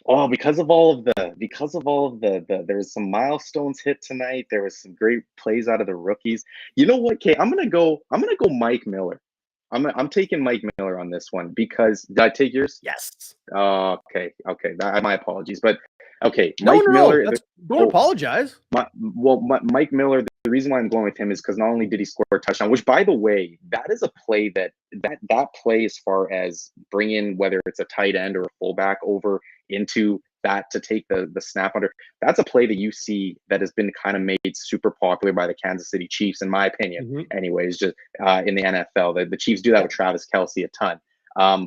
Oh, because of all of the there's some milestones hit tonight. There was some great plays out of the rookies. You know what, Kate? I'm gonna go Mike Miller. I'm taking Mike Miller on this one because did I take yours? Yes. Okay. My apologies, but okay, No, Mike Miller. don't apologize. Mike Miller. The reason why I'm going with him is because not only did he score a touchdown, which by the way, that is a play that play as far as bringing whether it's a tight end or a fullback over into that to take the snap under. That's a play that you see that has been kind of made super popular by the Kansas City Chiefs, in my opinion. Anyways, just in the NFL, the Chiefs do that with Travis Kelce a ton.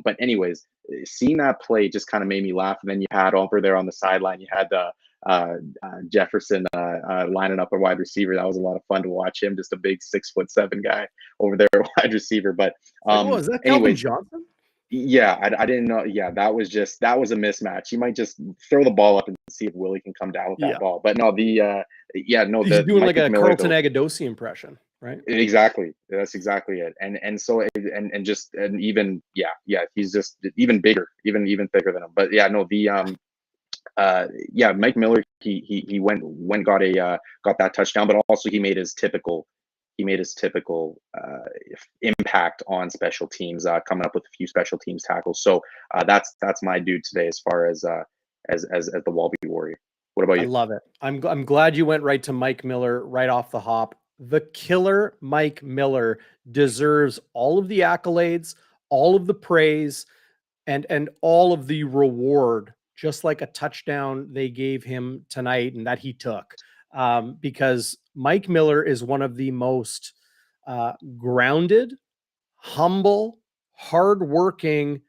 But anyways, seeing that play just kind of made me laugh. And then you had over there on the sideline, you had Jefferson lining up a wide receiver. That was a lot of fun to watch him. Just a big 6'7" guy over there, wide receiver. But is that Calvin Johnson? Yeah, I didn't know. Yeah, that was a mismatch. You might just throw the ball up and see if Willie can come down with that ball. But no, he's doing like a Carlton St impression, right? Exactly. That's exactly it. And so even he's just even bigger, even thicker than him. But yeah, no, Mike Miller, he went got that touchdown, but also he made his typical impact on special teams, coming up with a few special teams tackles. So that's my dude today as far as the Walby Warrior. What about you? I love it. I'm glad you went right to Mike Miller right off the hop. The killer Mike Miller deserves all of the accolades, all of the praise, and all of the reward, just like a touchdown they gave him tonight and that he took. Because Mike Miller is one of the most grounded, humble, hardworking,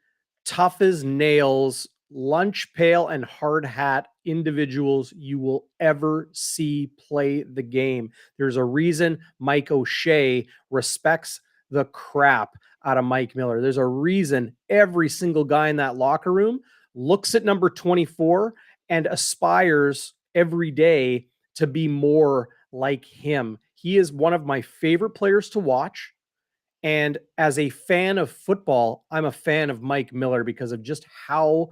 tough as nails, lunch pail and hard hat individuals you will ever see play the game. There's a reason Mike O'Shea respects the crap out of Mike Miller. There's a reason every single guy in that locker room looks at number 24 and aspires every day to be more like him. He is one of my favorite players to watch. And as a fan of football, I'm a fan of Mike Miller because of just how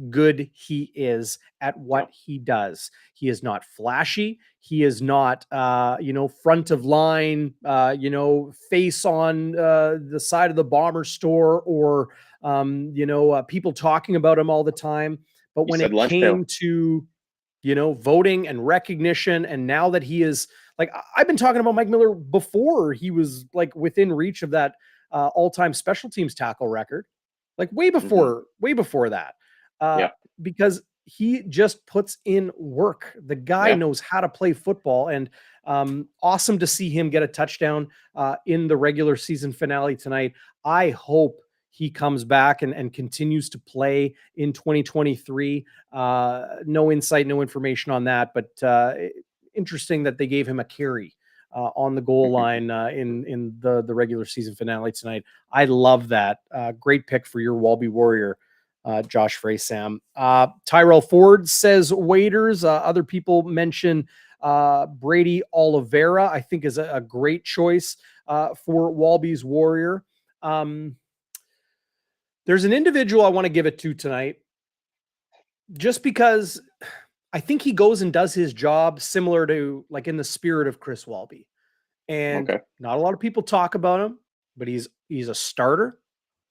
good he is at what he does. He is not flashy. He is not, front of line, face on the side of the Bomber store or, people talking about him all the time. But when it came to, voting and recognition, and now that he is like, I've been talking about Mike Miller before he was like within reach of that all-time special teams tackle record, like way before that. Because he just puts in work. The guy knows how to play football, and awesome to see him get a touchdown in the regular season finale tonight. I hope he comes back and continues to play in 2023. No insight, no information on that, but interesting that they gave him a carry on the goal line in the regular season finale tonight. I love that. Great pick for your Walby Warrior, Josh Frey-Sam. Tyrell Ford says waiters. Other people mention Brady Oliveira, I think is a great choice for Walby's Warrior. There's an individual I want to give it to tonight just because I think he goes and does his job similar to like in the spirit of Chris Walby. And not a lot of people talk about him, but he's a starter.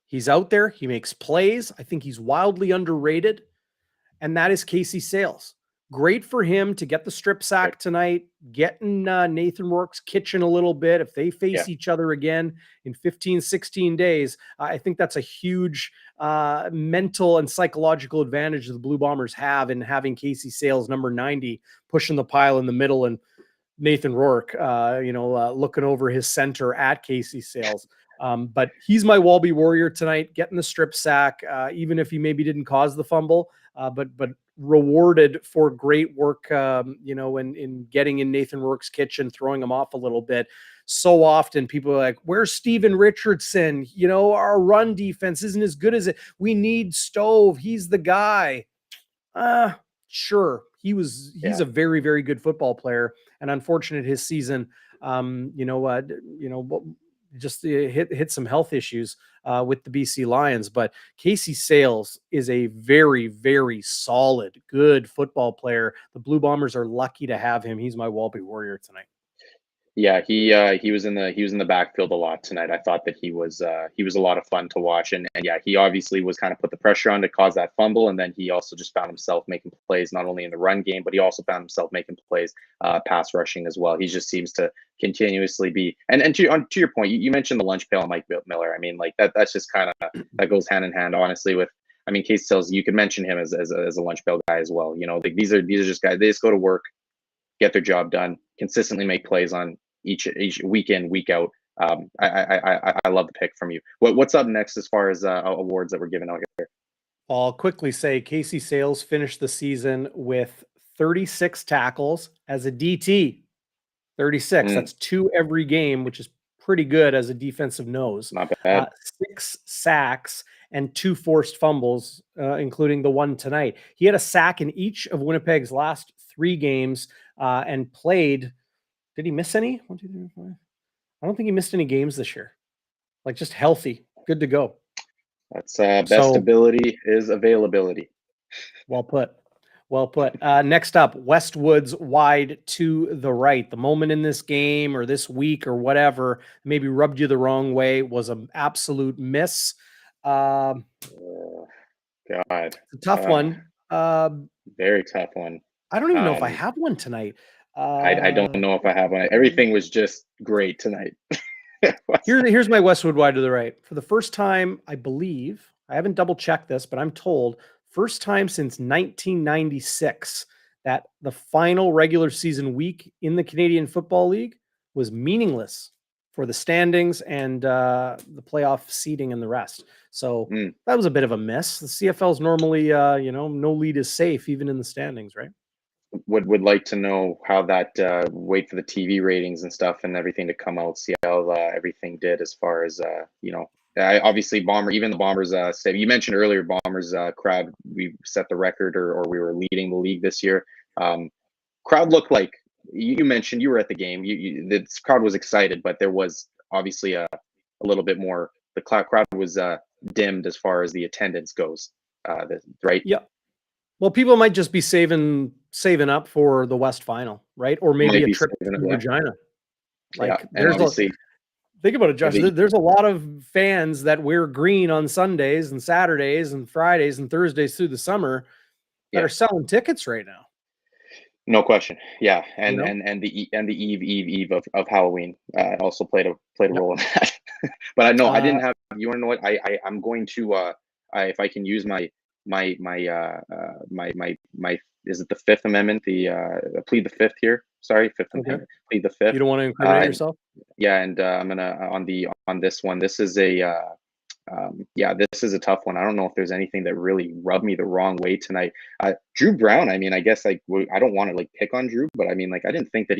He's out there. He makes plays. I think he's wildly underrated. And that is Casey Sales. Great for him to get the strip sack tonight, get in Nathan Rourke's kitchen a little bit. If they face each other again in 15, 16 days, I think that's a huge mental and psychological advantage the Blue Bombers have in having Casey Sales, number 90, pushing the pile in the middle, and Nathan Rourke, looking over his center at Casey Sales. But he's my Walby Warrior tonight, getting the strip sack, even if he maybe didn't cause the fumble, but rewarded for great work, in getting in Nathan Rourke's kitchen, throwing him off a little bit. So often people are like, where's Steven Richardson? Our run defense isn't as good as it. We need Stove. He's the guy. Sure. He's a very, very good football player, and unfortunate his season, just hit some health issues with the BC Lions. But Casey Sales is a very, very solid, good football player. The Blue Bombers are lucky to have him. He's my Walby Warrior tonight. Yeah, he was in the backfield a lot tonight. I thought that he was a lot of fun to watch, and yeah, he obviously was kind of put the pressure on to cause that fumble, and then he also just found himself making plays not only in the run game, but he also found himself making plays pass rushing as well. He just seems to continuously be, and to your point, you mentioned the lunch pail, Mike Miller. I mean, like that's just kind of that goes hand in hand, honestly. With Casey Sales, you could mention him as a lunch pail guy as well. Like these are just guys. They just go to work, get their job done, consistently make plays on each week in, week out. I love the pick from you. What's up next as far as awards that we're giving out here? I'll quickly say Casey Sales finished the season with 36 tackles as a DT. 36. That's 2 every game, which is pretty good as a defensive nose. Not bad. 6 sacks and 2 forced fumbles, including the one tonight. He had a sack in each of Winnipeg's last 3 games and played. Did he miss any? 1, 2, 3, 4. I don't think he missed any games this year. Like, just healthy, good to go. That's best ability is availability. Well put. Well put. Next up, Westwood's wide to the right. The moment in this game or this week or whatever maybe rubbed you the wrong way was an absolute miss. God, it's a tough one. Very tough one. I don't even know if I have one tonight. I don't know if I have one. Everything was just great tonight. Here's my Westwood wide to the right. For the first time, I believe, I haven't double checked this, but I'm told first time since 1996 that the final regular season week in the Canadian Football League was meaningless for the standings and the playoff seeding and the rest. So that was a bit of a miss. The CFL is normally, no lead is safe even in the standings, right? Would like to know how that wait for the TV ratings and stuff and everything to come out, see how everything did as far as obviously the Bombers said, you mentioned earlier, Bombers crowd, we set the record or we were leading the league this year. Crowd looked like, you mentioned you were at the game, the crowd was excited, but there was obviously a little bit more, the crowd was dimmed as far as the attendance goes, right? Yeah. Well, people might just be saving up for the West Final, right? Or maybe a trip to Regina. Like, think about it, Josh. There's a lot of fans that wear green on Sundays and Saturdays and Fridays and Thursdays through the summer that are selling tickets right now. No question. Yeah, and the eve of Halloween also played a role in that. But I know I didn't have. You want to know what? I'm going to if I can use my is it the Fifth Amendment? The plead the Fifth here. Sorry, Fifth Amendment. Plead the Fifth. You don't want to incriminate yourself. Yeah, and I'm gonna on this one. This is a this is a tough one. I don't know if there's anything that really rubbed me the wrong way tonight. Drew Brown. I mean, I guess I don't want to pick on Drew, but I mean, I didn't think that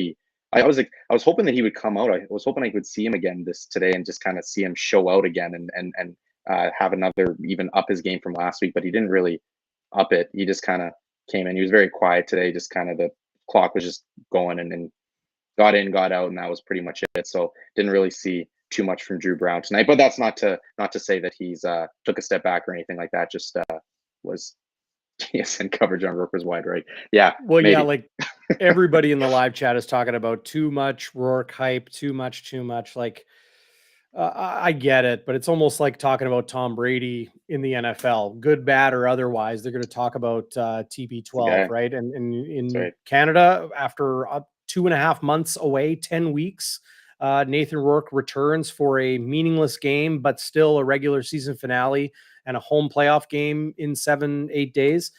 I was hoping that he would come out. I was hoping I could see him again today and just kind of see him show out again and have another even up his game from last week, but he didn't really up it. He just kind of came in. He was very quiet today. Just kind of the clock was just going and got in, got out, and that was pretty much it. So didn't really see too much from Drew Brown tonight. But that's not to say that he's took a step back or anything like that. Just was and coverage on Rourke was wide right. Yeah. Well, maybe. Yeah, like everybody in the live chat is talking about too much Rourke hype, too much. Like I get it, but it's almost like talking about Tom Brady in the NFL, good, bad, or otherwise. They're going to talk about TB12, right? And in Canada, after 2.5 months away, 10 weeks, Nathan Rourke returns for a meaningless game, but still a regular season finale and a home playoff game in 7-8 days.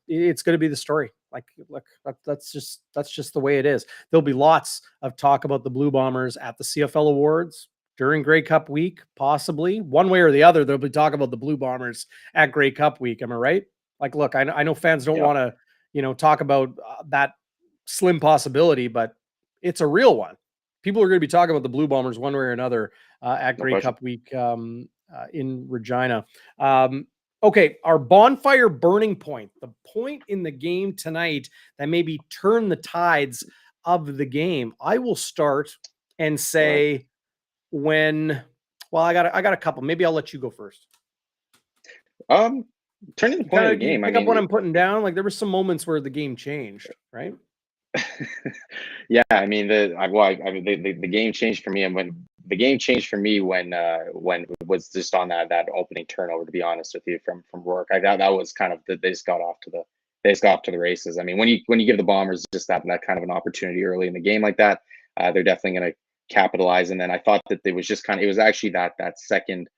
It's going to be the story. Look, that's just the way it is. There'll be lots of talk about the Blue Bombers at the CFL Awards. during Grey Cup week, possibly one way or the other. They'll be talking about the Blue Bombers at Grey Cup week. Am I right? Like, look, I know fans don't Yeah, want to, talk about that slim possibility, but it's a real one. People are going to be talking about the Blue Bombers one way or another at no Grey question. Cup week in Regina. Okay, our bonfire burning point, the point in the game tonight that maybe turn the tides of the game. I will start and All right. say I got a couple. Maybe I'll let you go first. Um, Turning the point of the You game. I pick up mean, what I'm putting down. Like there were some moments where the game changed, right? yeah, I mean I mean the game changed for me, and when the game changed for me when it was just on that opening turnover. To be honest with you, from Rourke, I thought that was kind of they just got off to the races. I mean, when you give the Bombers just that kind of an opportunity early in the game like that, they're definitely going to capitalize. And then I thought that it was actually that second.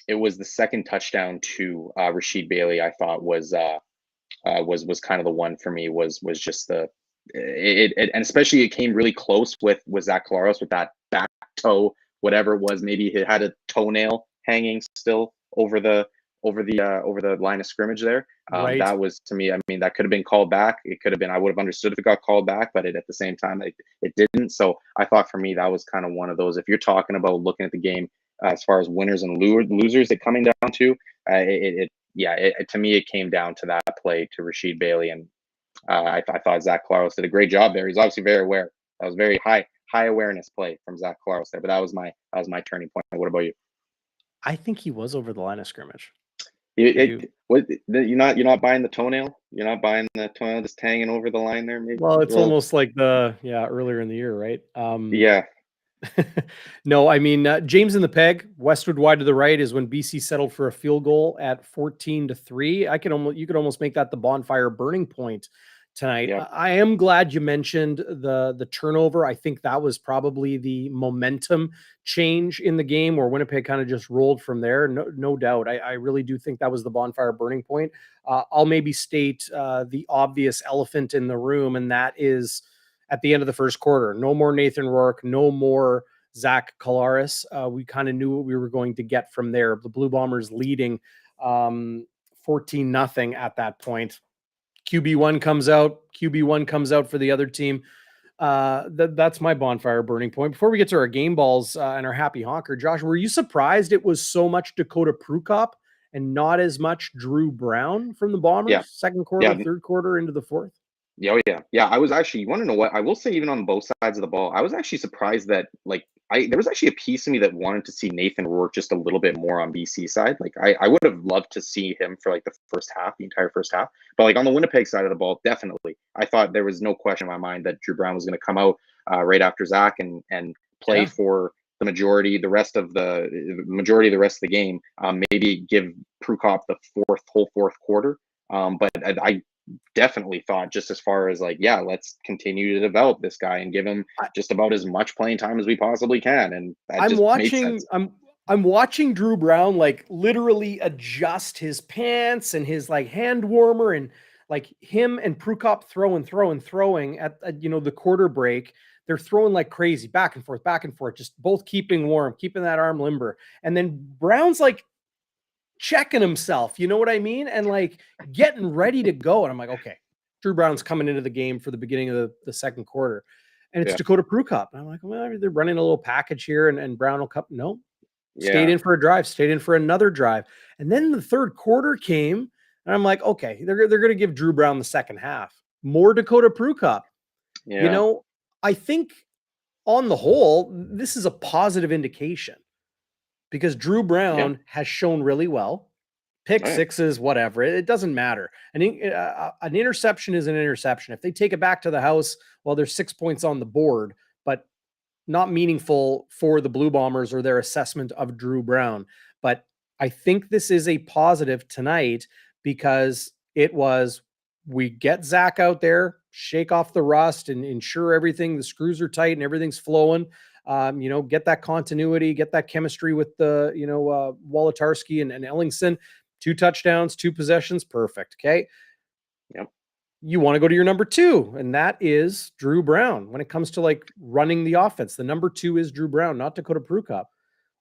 It was the second touchdown to Rashid Bailey. I thought was kind of the one for me. Was just and especially it came really close with Zach Collaros with that back toe, whatever it was. Maybe he had a toenail hanging still over the line of scrimmage there. Right. That was, to me, I mean, that could have been called back. It could have been, I would have understood if it got called back, but at the same time, it didn't. So I thought for me, that was kind of one of those, if you're talking about looking at the game as far as winners and losers, it coming down to, to me, it came down to that play to Rashid Bailey. And I thought Zach Collaros did a great job there. He's obviously very aware. That was very high awareness play from Zach Collaros there. But that was my turning point. What about you? I think he was over the line of scrimmage. I do. You're not buying the toenail? You're not buying the toenail just hanging over the line there, maybe? Well, it's Well, almost like earlier in the year, right? yeah, No, I mean, James in the peg, Westwood wide to the right is when BC settled for a field goal at 14-3. You could almost make that the bonfire burning point tonight. yeah, I am glad you mentioned the turnover. I think that was probably the momentum change in the game where Winnipeg kind of just rolled from there. No doubt. I really do think that was the bonfire burning point. I'll maybe state the obvious elephant in the room, and that is at the end of the first quarter. No more Nathan Rourke, no more Zach Collaros. We kind of knew what we were going to get from there. The Blue Bombers leading 14-0 at that point. QB1 comes out for the other team. That's my bonfire burning point. Before we get to our game balls and our happy honker, Josh, were you surprised it was so much Dakota Prukop and not as much Drew Brown from the yeah, Bombers? Second quarter, yeah. third quarter, into the fourth? Yeah, oh, yeah. I was actually. You want to know what? I will say, even on both sides of the ball, I was actually surprised that there was actually a piece of me that wanted to see Nathan Rourke just a little bit more on BC side. Like I would have loved to see him for like the entire first half. But like on the Winnipeg side of the ball, definitely, I thought there was no question in my mind that Drew Brown was going to come out right after Zach and play Yeah. for the majority, the rest of the rest of the game. Maybe give Prukop the whole fourth quarter. But I definitely thought, just as far as like, yeah, let's continue to develop this guy and give him just about as much playing time as we possibly can. And that I'm just made watching sense. I'm watching Drew Brown like literally adjust his pants and his like hand warmer, and like him and Prukop throwing at the quarter break. They're throwing like crazy back and forth, just both keeping warm, keeping that arm limber. And then Brown's like checking himself, you know what I mean? And like getting ready to go. And I'm like, okay, Drew Brown's coming into the game for the beginning of the second quarter. And it's Yeah, Dakota Prukop. And I'm like, well, they're running a little package here and Brown will come. No, stayed yeah, in for a drive, stayed in for another drive. And then the third quarter came, and I'm like, okay, they're going to give Drew Brown the second half. More Dakota Prukop. yeah, I think on the whole, this is a positive indication because Drew yeah. Brown has shown really well. Pick Oh, yeah. sixes, whatever. It doesn't matter. An interception is an interception. If they take it back to the house, well, there's 6 points on the board, but not meaningful for the Blue Bombers or their assessment of Drew Brown. But I think this is a positive tonight because we get Zach out there, shake off the rust and ensure the screws are tight and everything's flowing. Get that continuity, get that chemistry with the, Wolotarski and Ellingson. 2 touchdowns, 2 possessions. Perfect. Okay. Yep. you want to go to your number 2, and that is Drew Brown. When it comes to like running the offense, the number 2 is Drew Brown, not Dakota Prukop.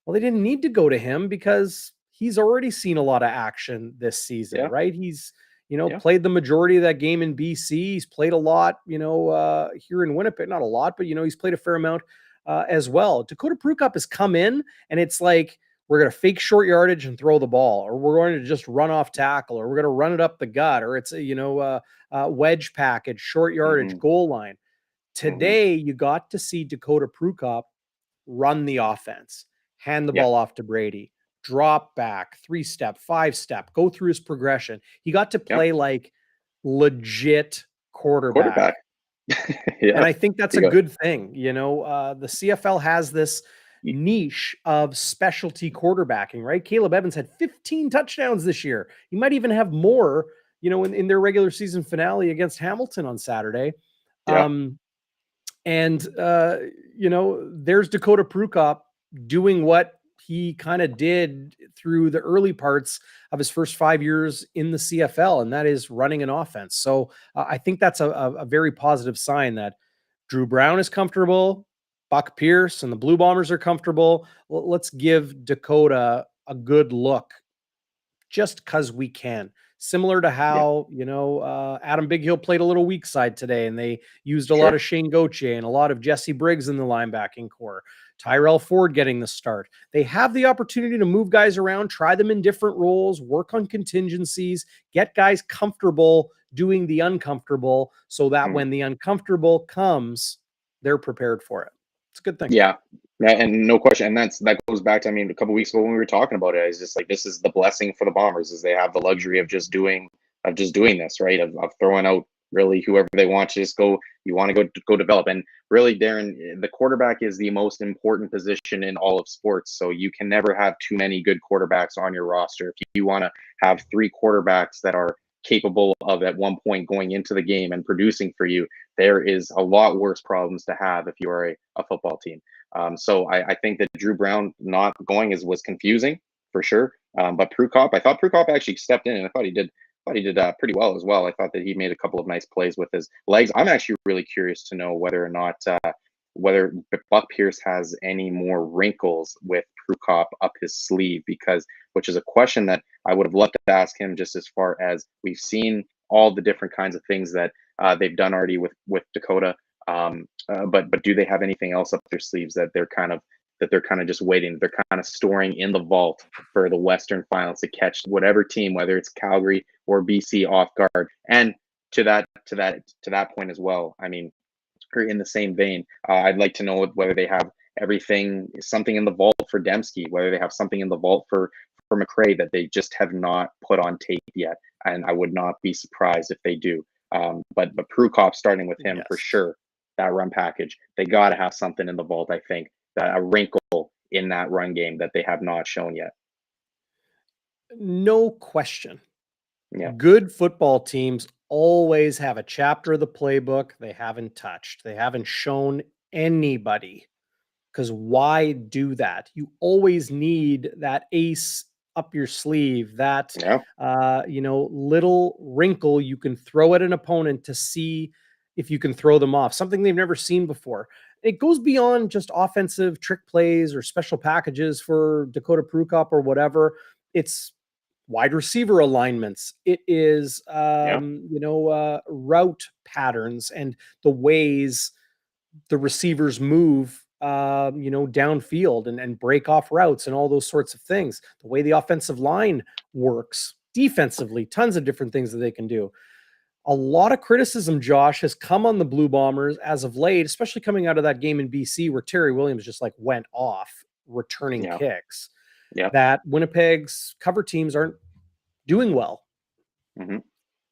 Well, they didn't need to go to him because he's already seen a lot of action this season, Yeah. right? He's, Yeah. played the majority of that game in BC. He's played a lot, here in Winnipeg, not a lot, but, he's played a fair amount as well. Dakota Prukop has come in, and it's like, we're going to fake short yardage and throw the ball, or we're going to just run off tackle, or we're going to run it up the gut, or it's a, wedge package, short yardage, goal line. Today, you got to see Dakota Prukop run the offense, hand the ball off to Brady, drop back, 3-step, 5-step, go through his progression. He got to play like legit quarterback. Yeah. And I think that's a good thing. The CFL has this niche of specialty quarterbacking, right? Caleb Evans had 15 touchdowns this year. He might even have more, in their regular season finale against Hamilton on Saturday. Yeah. There's Dakota Prukop doing what he kind of did through the early parts of his first 5 years in the CFL, and that is running an offense. So I think that's a very positive sign that Drew Brown is comfortable, Buck Pierce and the Blue Bombers are comfortable. Well, let's give Dakota a good look just because we can. Similar to how, Adam Bighill played a little weak side today, and they used a lot of Shane Gauthier and a lot of Jesse Briggs in the linebacking core. Tyrell Ford getting the start. They have the opportunity to move guys around, try them in different roles, work on contingencies, get guys comfortable doing the uncomfortable so that when the uncomfortable comes, they're prepared for it. It's a good thing. Yeah. And no question. And that goes back to, a couple weeks ago when we were talking about it, it's just like, this is the blessing for the Bombers, is they have the luxury of just doing this, right? Of throwing out really whoever they want to just go, you want to go develop. And really, Darrin, the quarterback is the most important position in all of sports. So you can never have too many good quarterbacks on your roster. If you want to have 3 quarterbacks that are capable of at one point going into the game and producing for you, there is a lot worse problems to have if you are a football team. So I think that Drew Brown not going was confusing for sure. But I thought Prukop actually stepped in, and I thought he did pretty well as well. I thought that he made a couple of nice plays with his legs. I'm actually really curious to know whether or not whether Buck Pierce has any more wrinkles with Prukop up his sleeve, which is a question that I would have loved to ask him, just as far as we've seen all the different kinds of things that they've done already with Dakota. But do they have anything else up their sleeves that they're kind of just waiting? They're kind of storing in the vault for the Western Finals to catch whatever team, whether it's Calgary or BC, off guard. And to that point as well, in the same vein, I'd like to know whether they have something in the vault for Dembski, whether they have something in the vault for McRae that they just have not put on tape yet. And I would not be surprised if they do. But Prukop, starting with him for sure, that run package, they got to have something in the vault. I think that a wrinkle in that run game that they have not shown yet. No question. Yeah. Good football teams always have a chapter of the playbook they haven't touched. They haven't shown anybody, because why do that? You always need that ace up your sleeve, that little wrinkle you can throw at an opponent to see if you can throw them off, something they've never seen before. It goes beyond just offensive trick plays or special packages for Dakota Prukop or whatever. It's wide receiver alignments. It is, route patterns and the ways the receivers move, downfield and break off routes and all those sorts of things. The way the offensive line works defensively, tons of different things that they can do. A lot of criticism, Josh, has come on the Blue Bombers as of late, especially coming out of that game in BC where Terry Williams just went off returning kicks. Yeah. That Winnipeg's cover teams aren't doing well. Mm-hmm.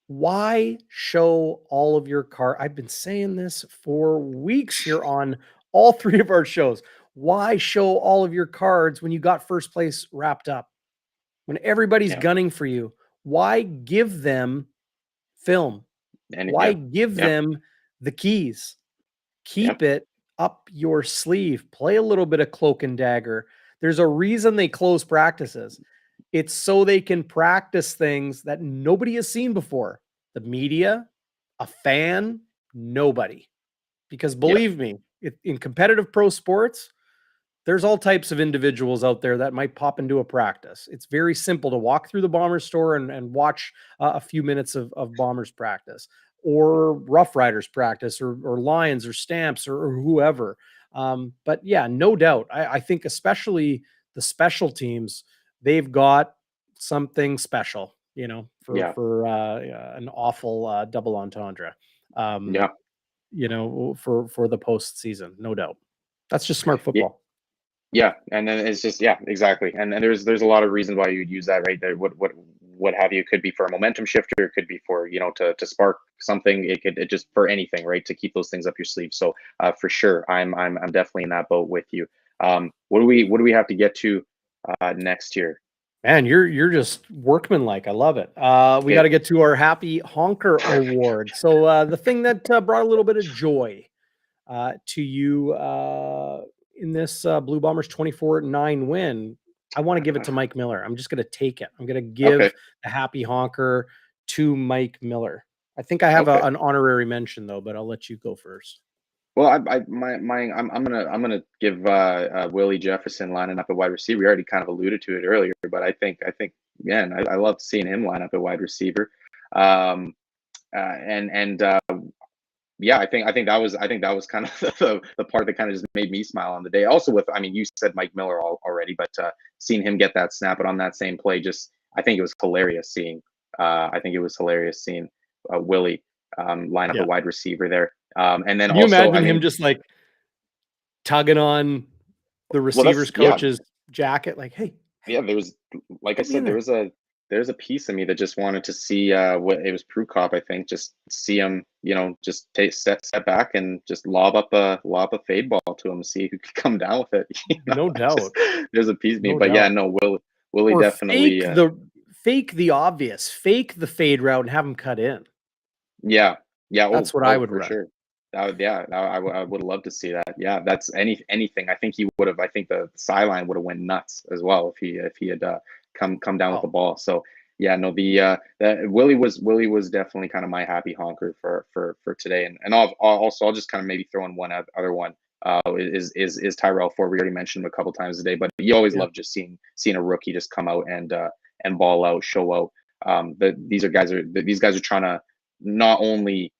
Why show all of your cards? I've been saying this for weeks here on all 3 of our shows. Why show all of your cards when you got first place wrapped up? When everybody's gunning for you, why give them film? Why give them the keys? Keep it up your sleeve. Play a little bit of cloak and dagger. There's a reason they close practices. It's so they can practice things that nobody has seen before. The media, A fan, nobody. Because Yeah. believe me, in competitive pro sports, there's all types of individuals out there that might pop into a practice. It's very simple to walk through the Bombers store and watch a few minutes of Bombers practice or Rough Riders practice or Lions or Stamps or whoever. But yeah, no doubt. I think especially the special teams, they've got something special, Yeah. for an awful double entendre. Um, Yeah. for the postseason, no doubt. That's just smart Yeah. football. Yeah, and then it's just exactly. And there's a lot of reasons why you'd use that right there. What have you? It could be for a momentum shifter. It could be for to spark something. It just for anything, right? To keep those things up your sleeve. So for sure, I'm definitely in that boat with you. What do we have to get to next year? Man, you're just workmanlike. I love it. We got Okay. to get to our Happy Honker Award. So the thing that brought a little bit of joy to you in this Blue Bombers 24-9 win, I want to give it to Mike Miller. I'm just going to take it. I'm going to give Okay. the Happy Honker to Mike Miller. I think I have Okay. an honorary mention though, but I'll let you go first. Well, I'm gonna give Willie Jefferson lining up at wide receiver. We already kind of alluded to it earlier, but I think man, I love seeing him line up at wide receiver. Um, and yeah, I think that was kind of the part that kind of just made me smile on the day. Also, you said Mike Miller already, but seeing him get that snap, but on that same play, I think it was hilarious seeing. Willie line up Yeah. a wide receiver there. And then Can you also, imagine him just like tugging on the well, receiver's coach's jacket? Like, hey, there was, like I get me in said, there. there's a piece of me that just wanted to see what it was. Prukop, I think, just see him, just take step back and just lob up a fade ball to him, see who could come down with it. No doubt. There's a piece of me, No but yeah, doubt. no, Willie Or definitely, fake the obvious, fake the fade route and have him cut in. yeah, yeah, That's what I would for run. sure. I would love to see that. Yeah, that's anything. I think he would have. I think the sideline would have went nuts as well if he had come down with the Oh, ball. So yeah, no, the Willie was definitely kind of my happy honker for today. And I'll just kind of maybe throw in one other one. Is Tyrell Ford. We already mentioned him a couple times today, but you always yeah. love just seeing a rookie just come out and ball out, show out. These guys are trying to not only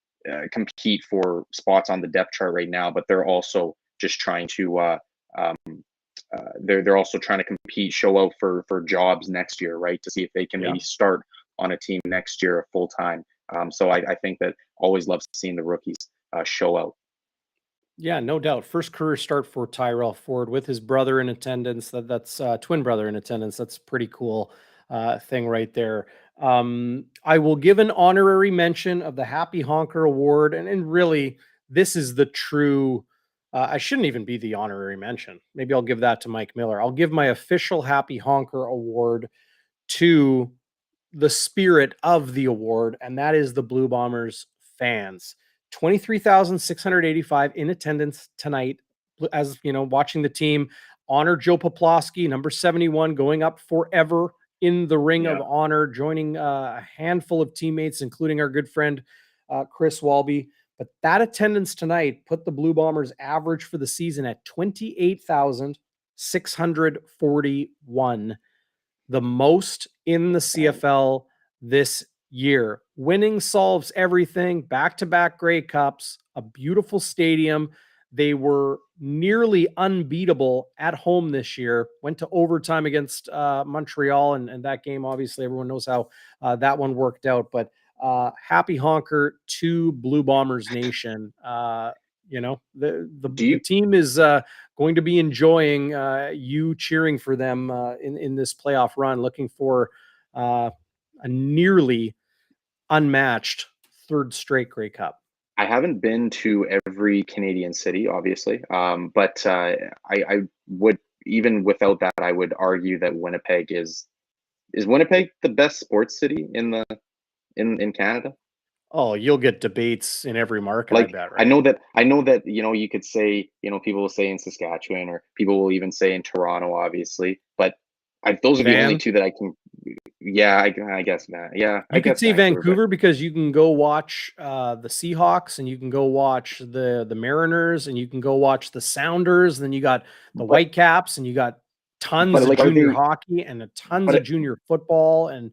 compete for spots on the depth chart right now, but they're also just trying to um, they're also trying to compete, show out for jobs next year, right? To see if they can Yeah. maybe start on a team next year full time. So I think that always loves seeing the rookies show out. Yeah, no doubt. First career start for Tyrell Ford with his brother in attendance. That's twin brother in attendance. That's pretty cool thing right there. I will give an honorary mention of the Happy Honker Award, and really, this is the true. I shouldn't even be the honorary mention. Maybe I'll give that to Mike Miller. I'll give my official Happy Honker Award to the spirit of the award, and that is the Blue Bombers fans. 23,685 in attendance tonight, as you know, watching the team honor Joe Poplawski, number 71, going up forever in the Ring of Yeah. Honor, joining a handful of teammates, including our good friend Chris Walby. But that attendance tonight put the Blue Bombers average for the season at 28,641, the most in the CFL this year. Winning solves everything. Back-to-back Grey Cups, a beautiful stadium. They were nearly unbeatable at home this year. Went to overtime against Montreal, and that game, obviously, everyone knows how that one worked out. But happy honker to Blue Bombers Nation. Do The you team is going to be enjoying you cheering for them in this playoff run, looking for a nearly unmatched third straight Grey Cup. I haven't been to every Canadian city, obviously, but I would, even without that, I would argue that Winnipeg is Winnipeg the best sports city in Canada. Oh, you'll get debates in every market, I Like bet, I right? know that I know that you could say, people will say in Saskatchewan, or people will even say in Toronto, obviously, but those are the only Van, two that I can. Yeah, I guess that. Yeah, I You could guess say Vancouver, Vancouver because you can go watch the Seahawks, and you can go watch the Mariners, and you can go watch the Sounders. And then you got the but Whitecaps, and you got tons but of like, are junior they? hockey and tons of But junior football, and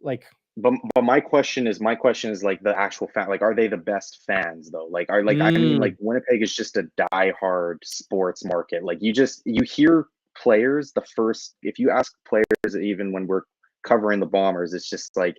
like, but my question is like the actual fan. Like, are they the best fans though? Like, I mean, like mm, Winnipeg is just a diehard sports market. Like, you hear players the first if you ask players even when we're covering the Bombers, it's just like.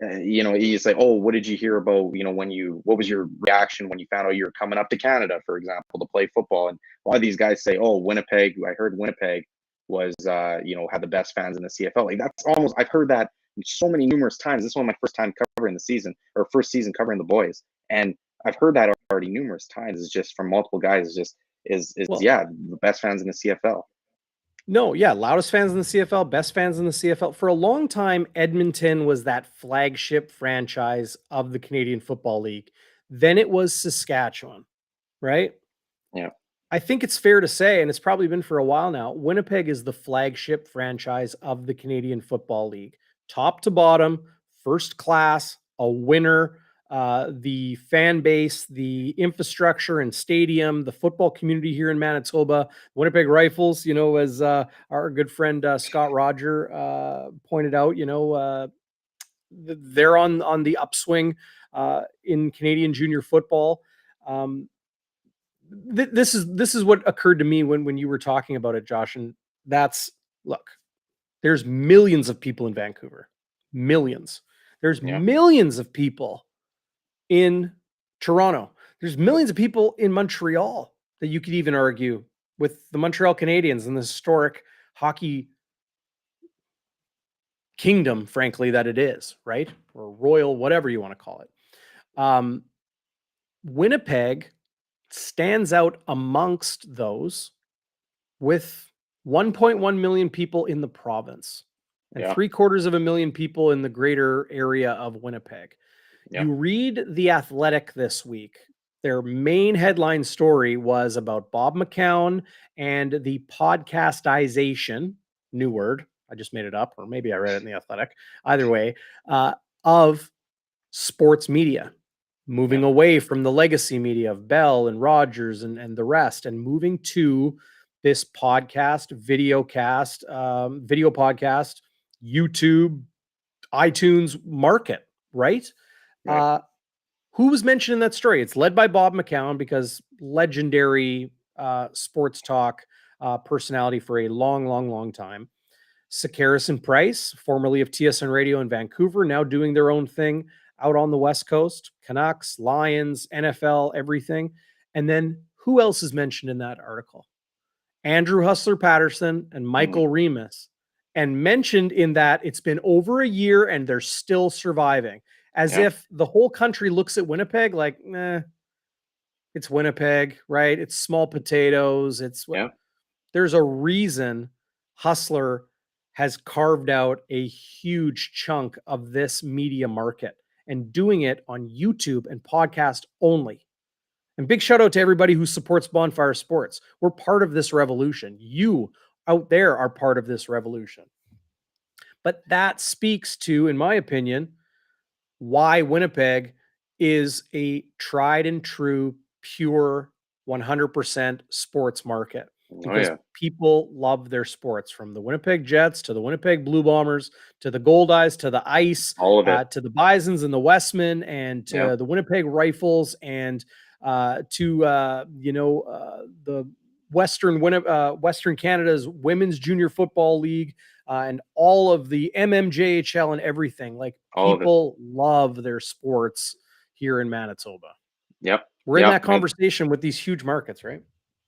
He's like, oh, what did you hear about, what was your reaction when you found out you were coming up to Canada, for example, to play football? And a lot of these guys say, oh, Winnipeg, I heard Winnipeg was, had the best fans in the CFL. Like, I've heard that so many numerous times. This is one of my first time covering the season, or first season covering the boys, and I've heard that already numerous times. It's just from multiple guys. It's just is well, yeah, the best fans in the CFL. no, yeah, loudest fans in the CFL, best fans in the CFL. For a long time, Edmonton was that flagship franchise of the Canadian Football League. Then it was Saskatchewan, right? Yeah, I think it's fair to say, and it's probably been for a while now, Winnipeg is the flagship franchise of the Canadian Football League. Top to bottom, first class, a winner. The fan base, the infrastructure and stadium, the football community here in Manitoba, Winnipeg Rifles, as our good friend Scott Roger pointed out, they're on the upswing in Canadian junior football. Um, this is what occurred to me when you were talking about it, Josh. And that's, look, there's millions of people in Vancouver, millions. There's yeah, millions of people in Toronto. There's millions of people in Montreal that you could even argue with the Montreal Canadiens and the historic hockey kingdom, frankly, that it is, right? Or royal, whatever you want to call it. Um, Winnipeg stands out amongst those with 1.1 million people in the province and yeah, 750,000 people in the greater area of Winnipeg. yeah, You read The Athletic this week, their main headline story was about Bob McCown and the podcastization, new word, I just made it up, or maybe I read it in The Athletic. Either way, uh, of sports media, yeah, moving away from the legacy media of Bell and Rogers and the rest, and moving to this podcast, video podcast, YouTube, iTunes market, right? right, Uh, who was mentioned in that story? It's led by Bob McCown, because legendary sports talk personality for a long, long, long time. Sakaris and Price, formerly of TSN Radio in Vancouver, now doing their own thing out on the West Coast. Canucks, Lions, NFL, everything. And then who else is mentioned in that article? Andrew Hustler Patterson and hmm, Michael Remus. And mentioned in that it's been over a year and they're still surviving. As yeah, if the whole country looks at Winnipeg like, it's Winnipeg, right? It's small potatoes. It's what. yeah, There's a reason Hustler has carved out a huge chunk of this media market and doing it on YouTube and podcast only. And big shout out to everybody who supports Bonfire Sports. We're part of this revolution. You out there are part of this revolution. But that speaks to, in my opinion, why Winnipeg is a tried and true, pure 100% sports market, oh because yeah, people love their sports, from the Winnipeg Jets to the Winnipeg Blue Bombers to the Gold Eyes to the Ice, all of it. to the Bisons and the Westmen, and Yeah, to the Winnipeg Rifles, and to the Western Canada's Women's Junior Football League, and all of the MMJHL and everything. Like, all of it. people love their sports here in Manitoba. Yep, We're in yep. that conversation with these huge markets, right?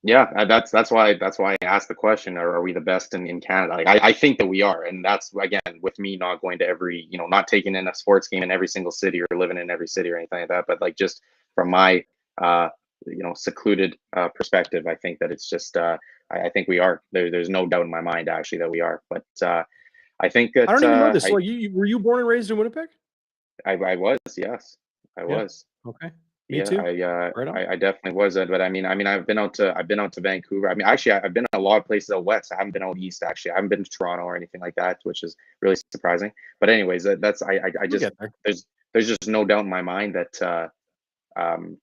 Yeah, that's why I asked the question: are we the best in Canada? Like, I think that we are, and that's again with me not going to every, not taking in a sports game in every single city or living in every city or anything like that. But like, just from my uh, secluded perspective, I think that it's just I think we are. There's no doubt in my mind actually that we are. But I think I that don't even know this. So were you born and raised in Winnipeg? I was, yes, I Yeah. was. Okay. Me too. Right on. I definitely was, but I mean, I've been out to Vancouver. I mean, actually, I've been in a lot of places out west. I haven't been out east. Actually, I haven't been to Toronto or anything like that, which is really surprising. But anyways, that's I We'll just get there. there's just no doubt in my mind that um,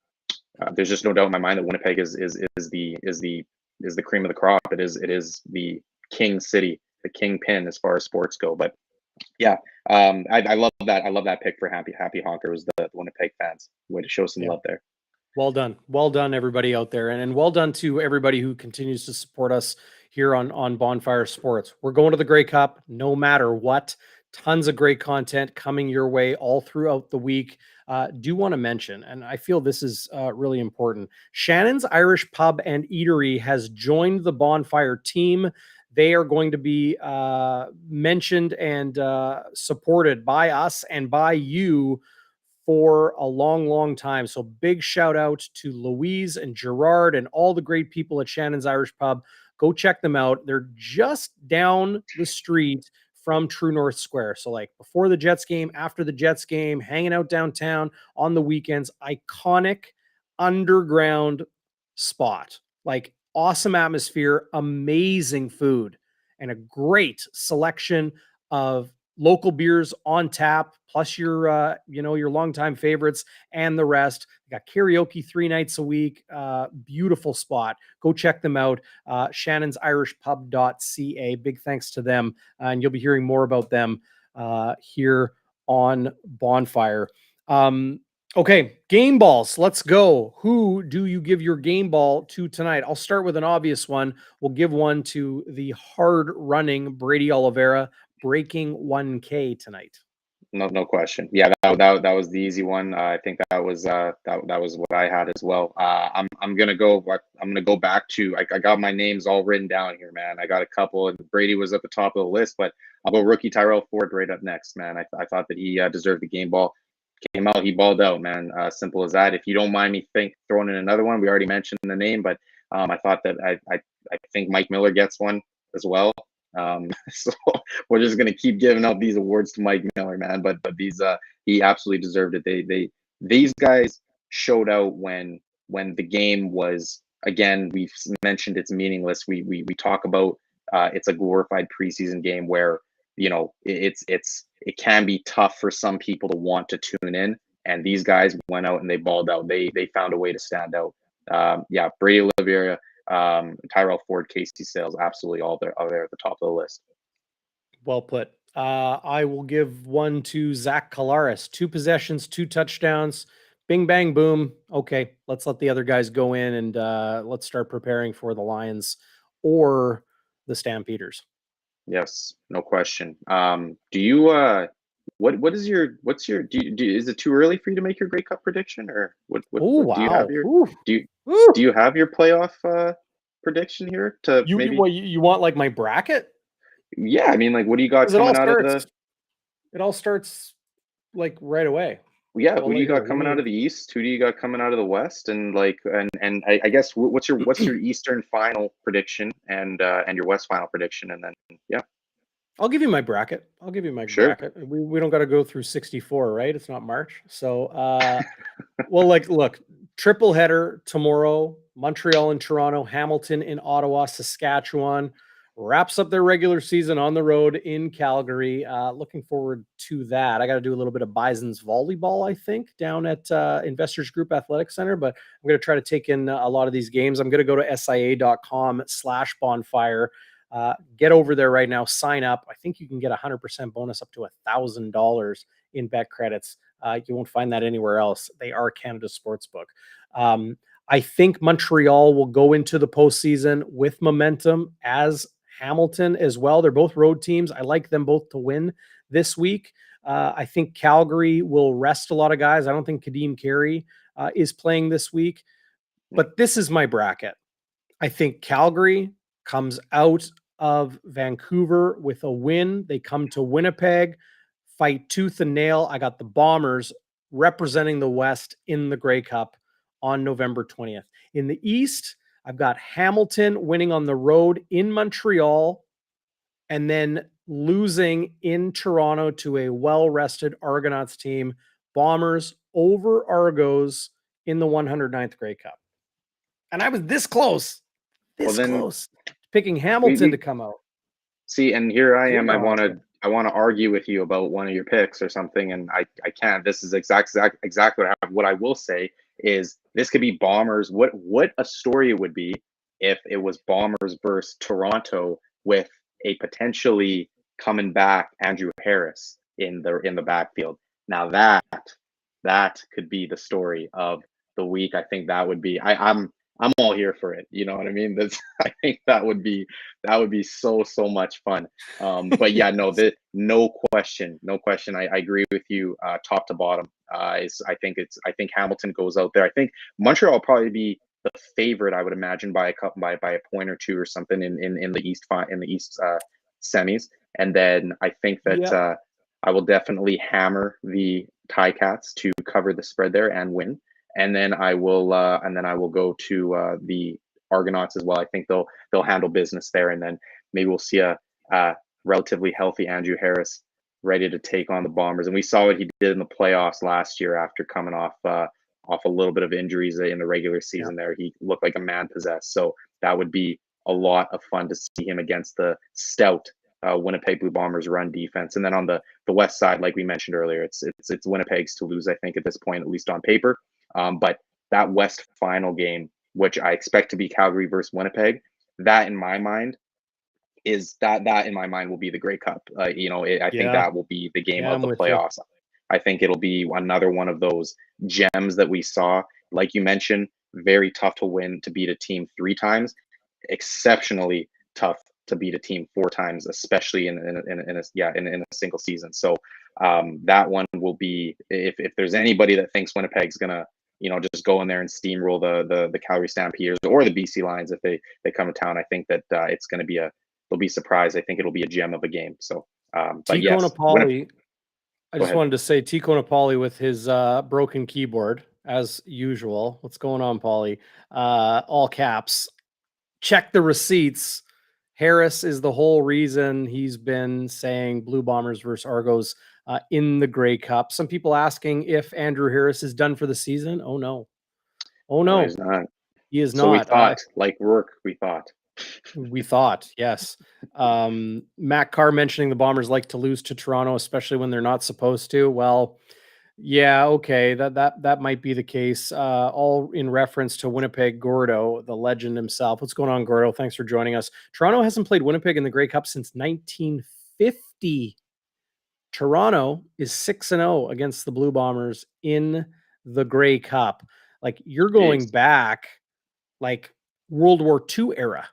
there's just no doubt in my mind that Winnipeg is the cream of the crop. It is the king city, the kingpin as far as sports go. But yeah, I love that. I love that pick for Happy Honker was the Winnipeg fans. Way to show some Yeah. love there. Well done, everybody out there, and well done to everybody who continues to support us here on Bonfire Sports. We're going to the Grey Cup, no matter what. Tons of great content coming your way all throughout the week. Do want to mention, and I feel this is really important. Shannon's Irish Pub and Eatery has joined the Bonfire team. They are going to be mentioned and supported by us and by you for a long, long time. So big shout out to Louise and Gerard and all the great people at Shannon's Irish Pub. Go check them out. They're just down the street from True North Square. So like before the Jets game, after the Jets game, hanging out downtown on the weekends, iconic underground spot. Like awesome atmosphere, amazing food, and a great selection of local beers on tap, plus your your longtime favorites and the rest. They got karaoke 3 nights a week. Beautiful spot. Go check them out. ShannonsIrishPub.ca. Big thanks to them, and you'll be hearing more about them here on Bonfire. Okay, game balls. Let's go. Who do you give your game ball to tonight? I'll start with an obvious one. We'll give one to the hard running Brady Oliveira, breaking 1K tonight. No question. Yeah, that was the easy one. I think that was that was what I had as well. I'm gonna go. I'm gonna go back to. I got my names all written down here, man. I got a couple, and Brady was at the top of the list, but I'll go rookie Tyrell Ford right up next, man. I thought that he deserved the game ball. Came out, he balled out, man. Simple as that. If you don't mind me throwing in another one, we already mentioned the name, but I thought that I think Mike Miller gets one as well. So we're just gonna keep giving out these awards to Mike Miller, man. But these he absolutely deserved it. These guys showed out when the game was, again, we've mentioned it's meaningless. We talk about it's a glorified preseason game where it can be tough for some people to want to tune in, and these guys went out and they balled out. They found a way to stand out. Yeah, Brady Oliveira, Tyrell Ford, Casey Sales, absolutely all there at the top of the list. Well put. I will give one to Zach Kalaris. 2 possessions, 2 touchdowns. Bing, bang, boom. Okay, let's let the other guys go in and let's start preparing for the Lions or the Stampeders. Yes, no question. Do you what's your is it too early for you to make your Grey Cup prediction, or Oh what do you have wow! your Ooh. do you Ooh. do you have your playoff prediction here to maybe? You want like my bracket? Yeah, I mean, like, what do you got 'Cause coming out of the? it all starts like right away. Yeah, who Well, do you here, got let coming out me. of the East? Who do you got coming out of the West? And like, and I guess what's your Eastern final prediction and your West final prediction, and then yeah, I'll give you my bracket. I'll give you my sure. bracket. We don't got to go through 64, right? It's not March. So, well, like, look, triple header tomorrow, Montreal and Toronto, Hamilton in Ottawa, Saskatchewan, wraps up their regular season on the road in Calgary. Looking forward to that. I got to do a little bit of Bison's volleyball, I think, down at Investors Group Athletic Center, but I'm going to try to take in a lot of these games. I'm going to go to sia.com/bonfire. Get over there right now, sign up. I think you can get 100% bonus up to $1,000 in bet credits. You won't find that anywhere else. They are Canada's sportsbook. I think Montreal will go into the postseason with momentum, as Hamilton as well. They're both road teams. I like them both to win this week. I think Calgary will rest a lot of guys. I don't think Kadeem Carey is playing this week, but this is my bracket. I think Calgary comes out of Vancouver with a win. They come to Winnipeg, fight tooth and nail. I got the Bombers representing the West in the Grey Cup on November 20th. In the East, I've got Hamilton winning on the road in Montreal and then losing in Toronto to a well-rested Argonauts team. Bombers over Argos in the 109th Grey Cup. And I was this close, picking Hamilton to come out. See, and here I am. I Zero. want to argue with you about one of your picks or something, and I can't. This is exactly what I will say is this could be Bombers. What a story it would be if it was Bombers versus Toronto with a potentially coming back Andrew Harris in the backfield. Now that could be the story of the week. I think that would be. I'm all here for it. You know what I mean? I think that would be so much fun. But yeah, no question. I agree with you, top to bottom. I think Hamilton goes out there. I think Montreal will probably be the favorite, I would imagine, by a point or two or something in the East semis. And then I think that I will definitely hammer the Ticats to cover the spread there and win. And then I will go to the Argonauts as well. I think they'll handle business there, and then maybe we'll see a relatively healthy Andrew Harris ready to take on the Bombers. And we saw what he did in the playoffs last year after coming off a little bit of injuries in the regular season. There, he looked like a man possessed. So that would be a lot of fun to see him against the stout Winnipeg Blue Bombers run defense. And then on the west side, like we mentioned earlier, it's Winnipeg's to lose, I think, at this point, at least on paper. But that West final game, which I expect to be Calgary versus Winnipeg, that in my mind will be the Grey Cup. I think that will be the game of the playoffs. I think it'll be another one of those gems that we saw. Like you mentioned, very tough to beat a team 3 times, exceptionally tough to beat a team 4 times, especially in a single season. So that one will be, if there's anybody that thinks Winnipeg's gonna just go in there and steamroll the Calgary Stampeders or the BC Lions if they come to town, I think that it's going to be they'll be surprised. I think it'll be a gem of a game. So, but yes, Napoli, I just wanted to say Tico Napoli with his broken keyboard as usual. What's going on, Paulie? All caps. Check the receipts. Harris is the whole reason he's been saying Blue Bombers versus Argos in the Grey Cup. Some people asking if Andrew Harris is done for the season. Oh no, he's not. He is so not. We thought, like Rourke, we thought, yes. Matt Carr mentioning the Bombers like to lose to Toronto, especially when they're not supposed to. Well, yeah, okay, that might be the case. All in reference to Winnipeg Gordo, the legend himself. What's going on, Gordo? Thanks for joining us. Toronto hasn't played Winnipeg in the Grey Cup since 1950. Toronto is 6-0 against the Blue Bombers in the Grey Cup. Like, you're going back like World War II era,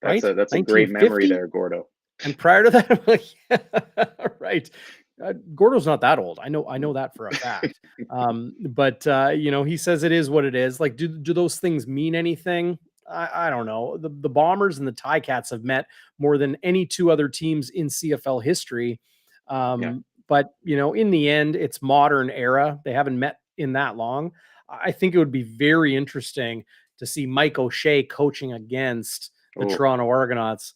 right? That's a great memory there, Gordo. And prior to that, I'm like, yeah, right. Gordo's not that old. I know that for a fact. But he says it is what it is. Like, do those things mean anything? I don't know. The Bombers and the Ticats have met more than any 2 other teams in CFL history. But in the end, it's modern era. They haven't met in that long. I think it would be very interesting to see Mike O'Shea coaching against the Toronto Argonauts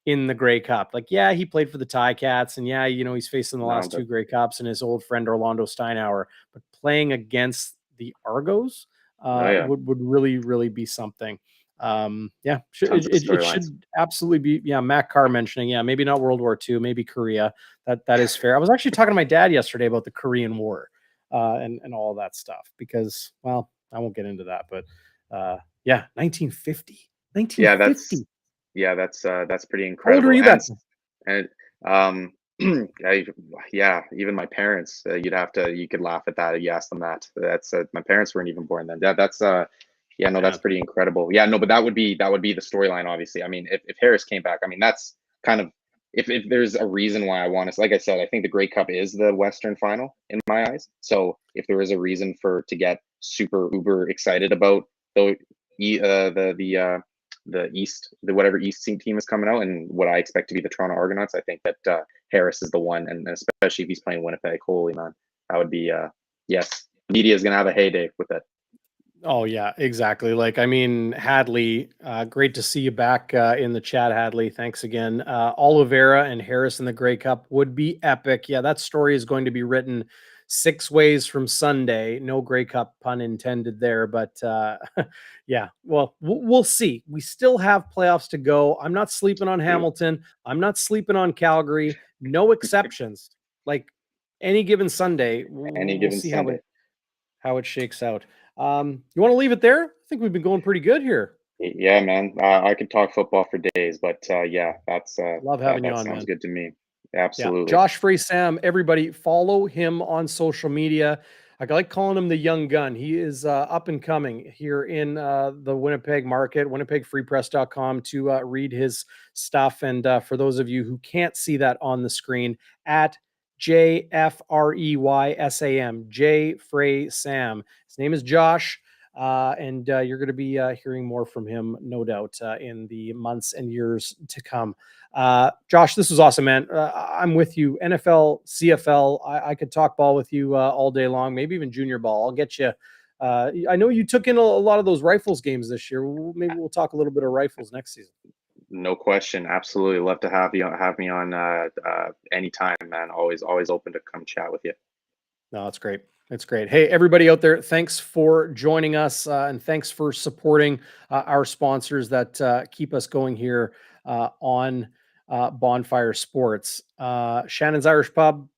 in the Grey Cup. Like, yeah, he played for the Ticats, and yeah, he's facing the last 2 Grey Cups and his old friend Orlando Steinauer, but playing against the Argos would really, really be something. It should absolutely be. Matt Carr mentioning, maybe not World War II, maybe Korea. That is fair. I was actually talking to my dad yesterday about the Korean War and all of that stuff because, well, I won't get into that, but 1950. That's pretty incredible. How old are you, and even my parents, you could laugh at that. You ask them that. That's my parents weren't even born then. That's pretty incredible. But that would be the storyline, obviously. I mean, if Harris came back, I mean, that's kind of, if there's a reason why I want to, like I said, I think the Grey Cup is the Western final in my eyes. So if there is a reason to get super uber excited about the East, whatever East team is coming out, and what I expect to be the Toronto Argonauts, I think that Harris is the one, and especially if he's playing Winnipeg, holy man, that would be yes, media is gonna have a heyday with that. Oh yeah, exactly. Like, I mean, Hadley, great to see you back in the chat, Hadley. Thanks again. Oliveira and Harris in the Grey Cup would be epic. Yeah, that story is going to be written 6 ways from Sunday. No Grey Cup pun intended there, but yeah, well, we'll see. We still have playoffs to go. I'm not sleeping on Hamilton. I'm not sleeping on Calgary. No exceptions. Like any given Sunday, Any we'll given see Sunday. how it shakes out. You want to leave it there? I think we've been going pretty good here. Yeah, man. I could talk football for days, but yeah, Love having you that on, sounds man. good to me. Yeah. Absolutely. Josh Frey-Sam, everybody follow him on social media. I like calling him the young gun. He is up and coming here in the Winnipeg market, winnipegfreepress.com to read his stuff. And for those of you who can't see that on the screen, at JFREYSAM, J Frey Sam. His name is Josh. And you're going to be hearing more from him, no doubt, in the months and years to come. Josh, this was awesome, man. I'm with you. NFL, CFL. I could talk ball with you all day long, maybe even junior ball. I'll get you. I know you took in a lot of those rifles games this year. Maybe we'll talk a little bit of rifles next season. No question. Absolutely. Love to have me on anytime, man. Always open to come chat with you. No, that's great. That's great. Hey, everybody out there, thanks for joining us and thanks for supporting our sponsors that keep us going here on Bonfire Sports. Shannon's Irish Pub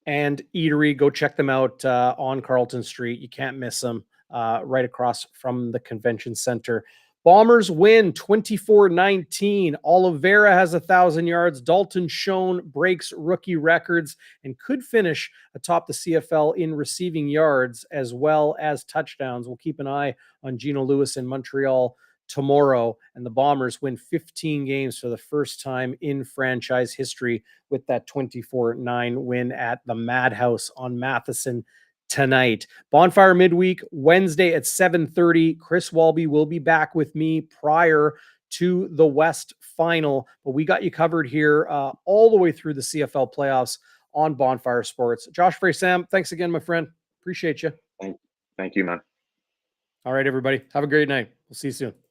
and Eatery, go check them out on Carlton Street. You can't miss them right across from the convention center. Bombers win 24-19. Oliveira has 1,000 yards. Dalton Schoen breaks rookie records and could finish atop the CFL in receiving yards as well as touchdowns. We'll keep an eye on Geno Lewis in Montreal tomorrow, and the Bombers win 15 games for the first time in franchise history with that 24-9 win at the Madhouse on Matheson tonight. Bonfire midweek, Wednesday at 7:30. Chris Walby will be back with me prior to the West final, but we got you covered here all the way through the CFL playoffs on Bonfire Sports. Josh Frey-Sam, thanks again, my friend. Appreciate you. Thank you, man. All right, everybody. Have a great night. We'll see you soon.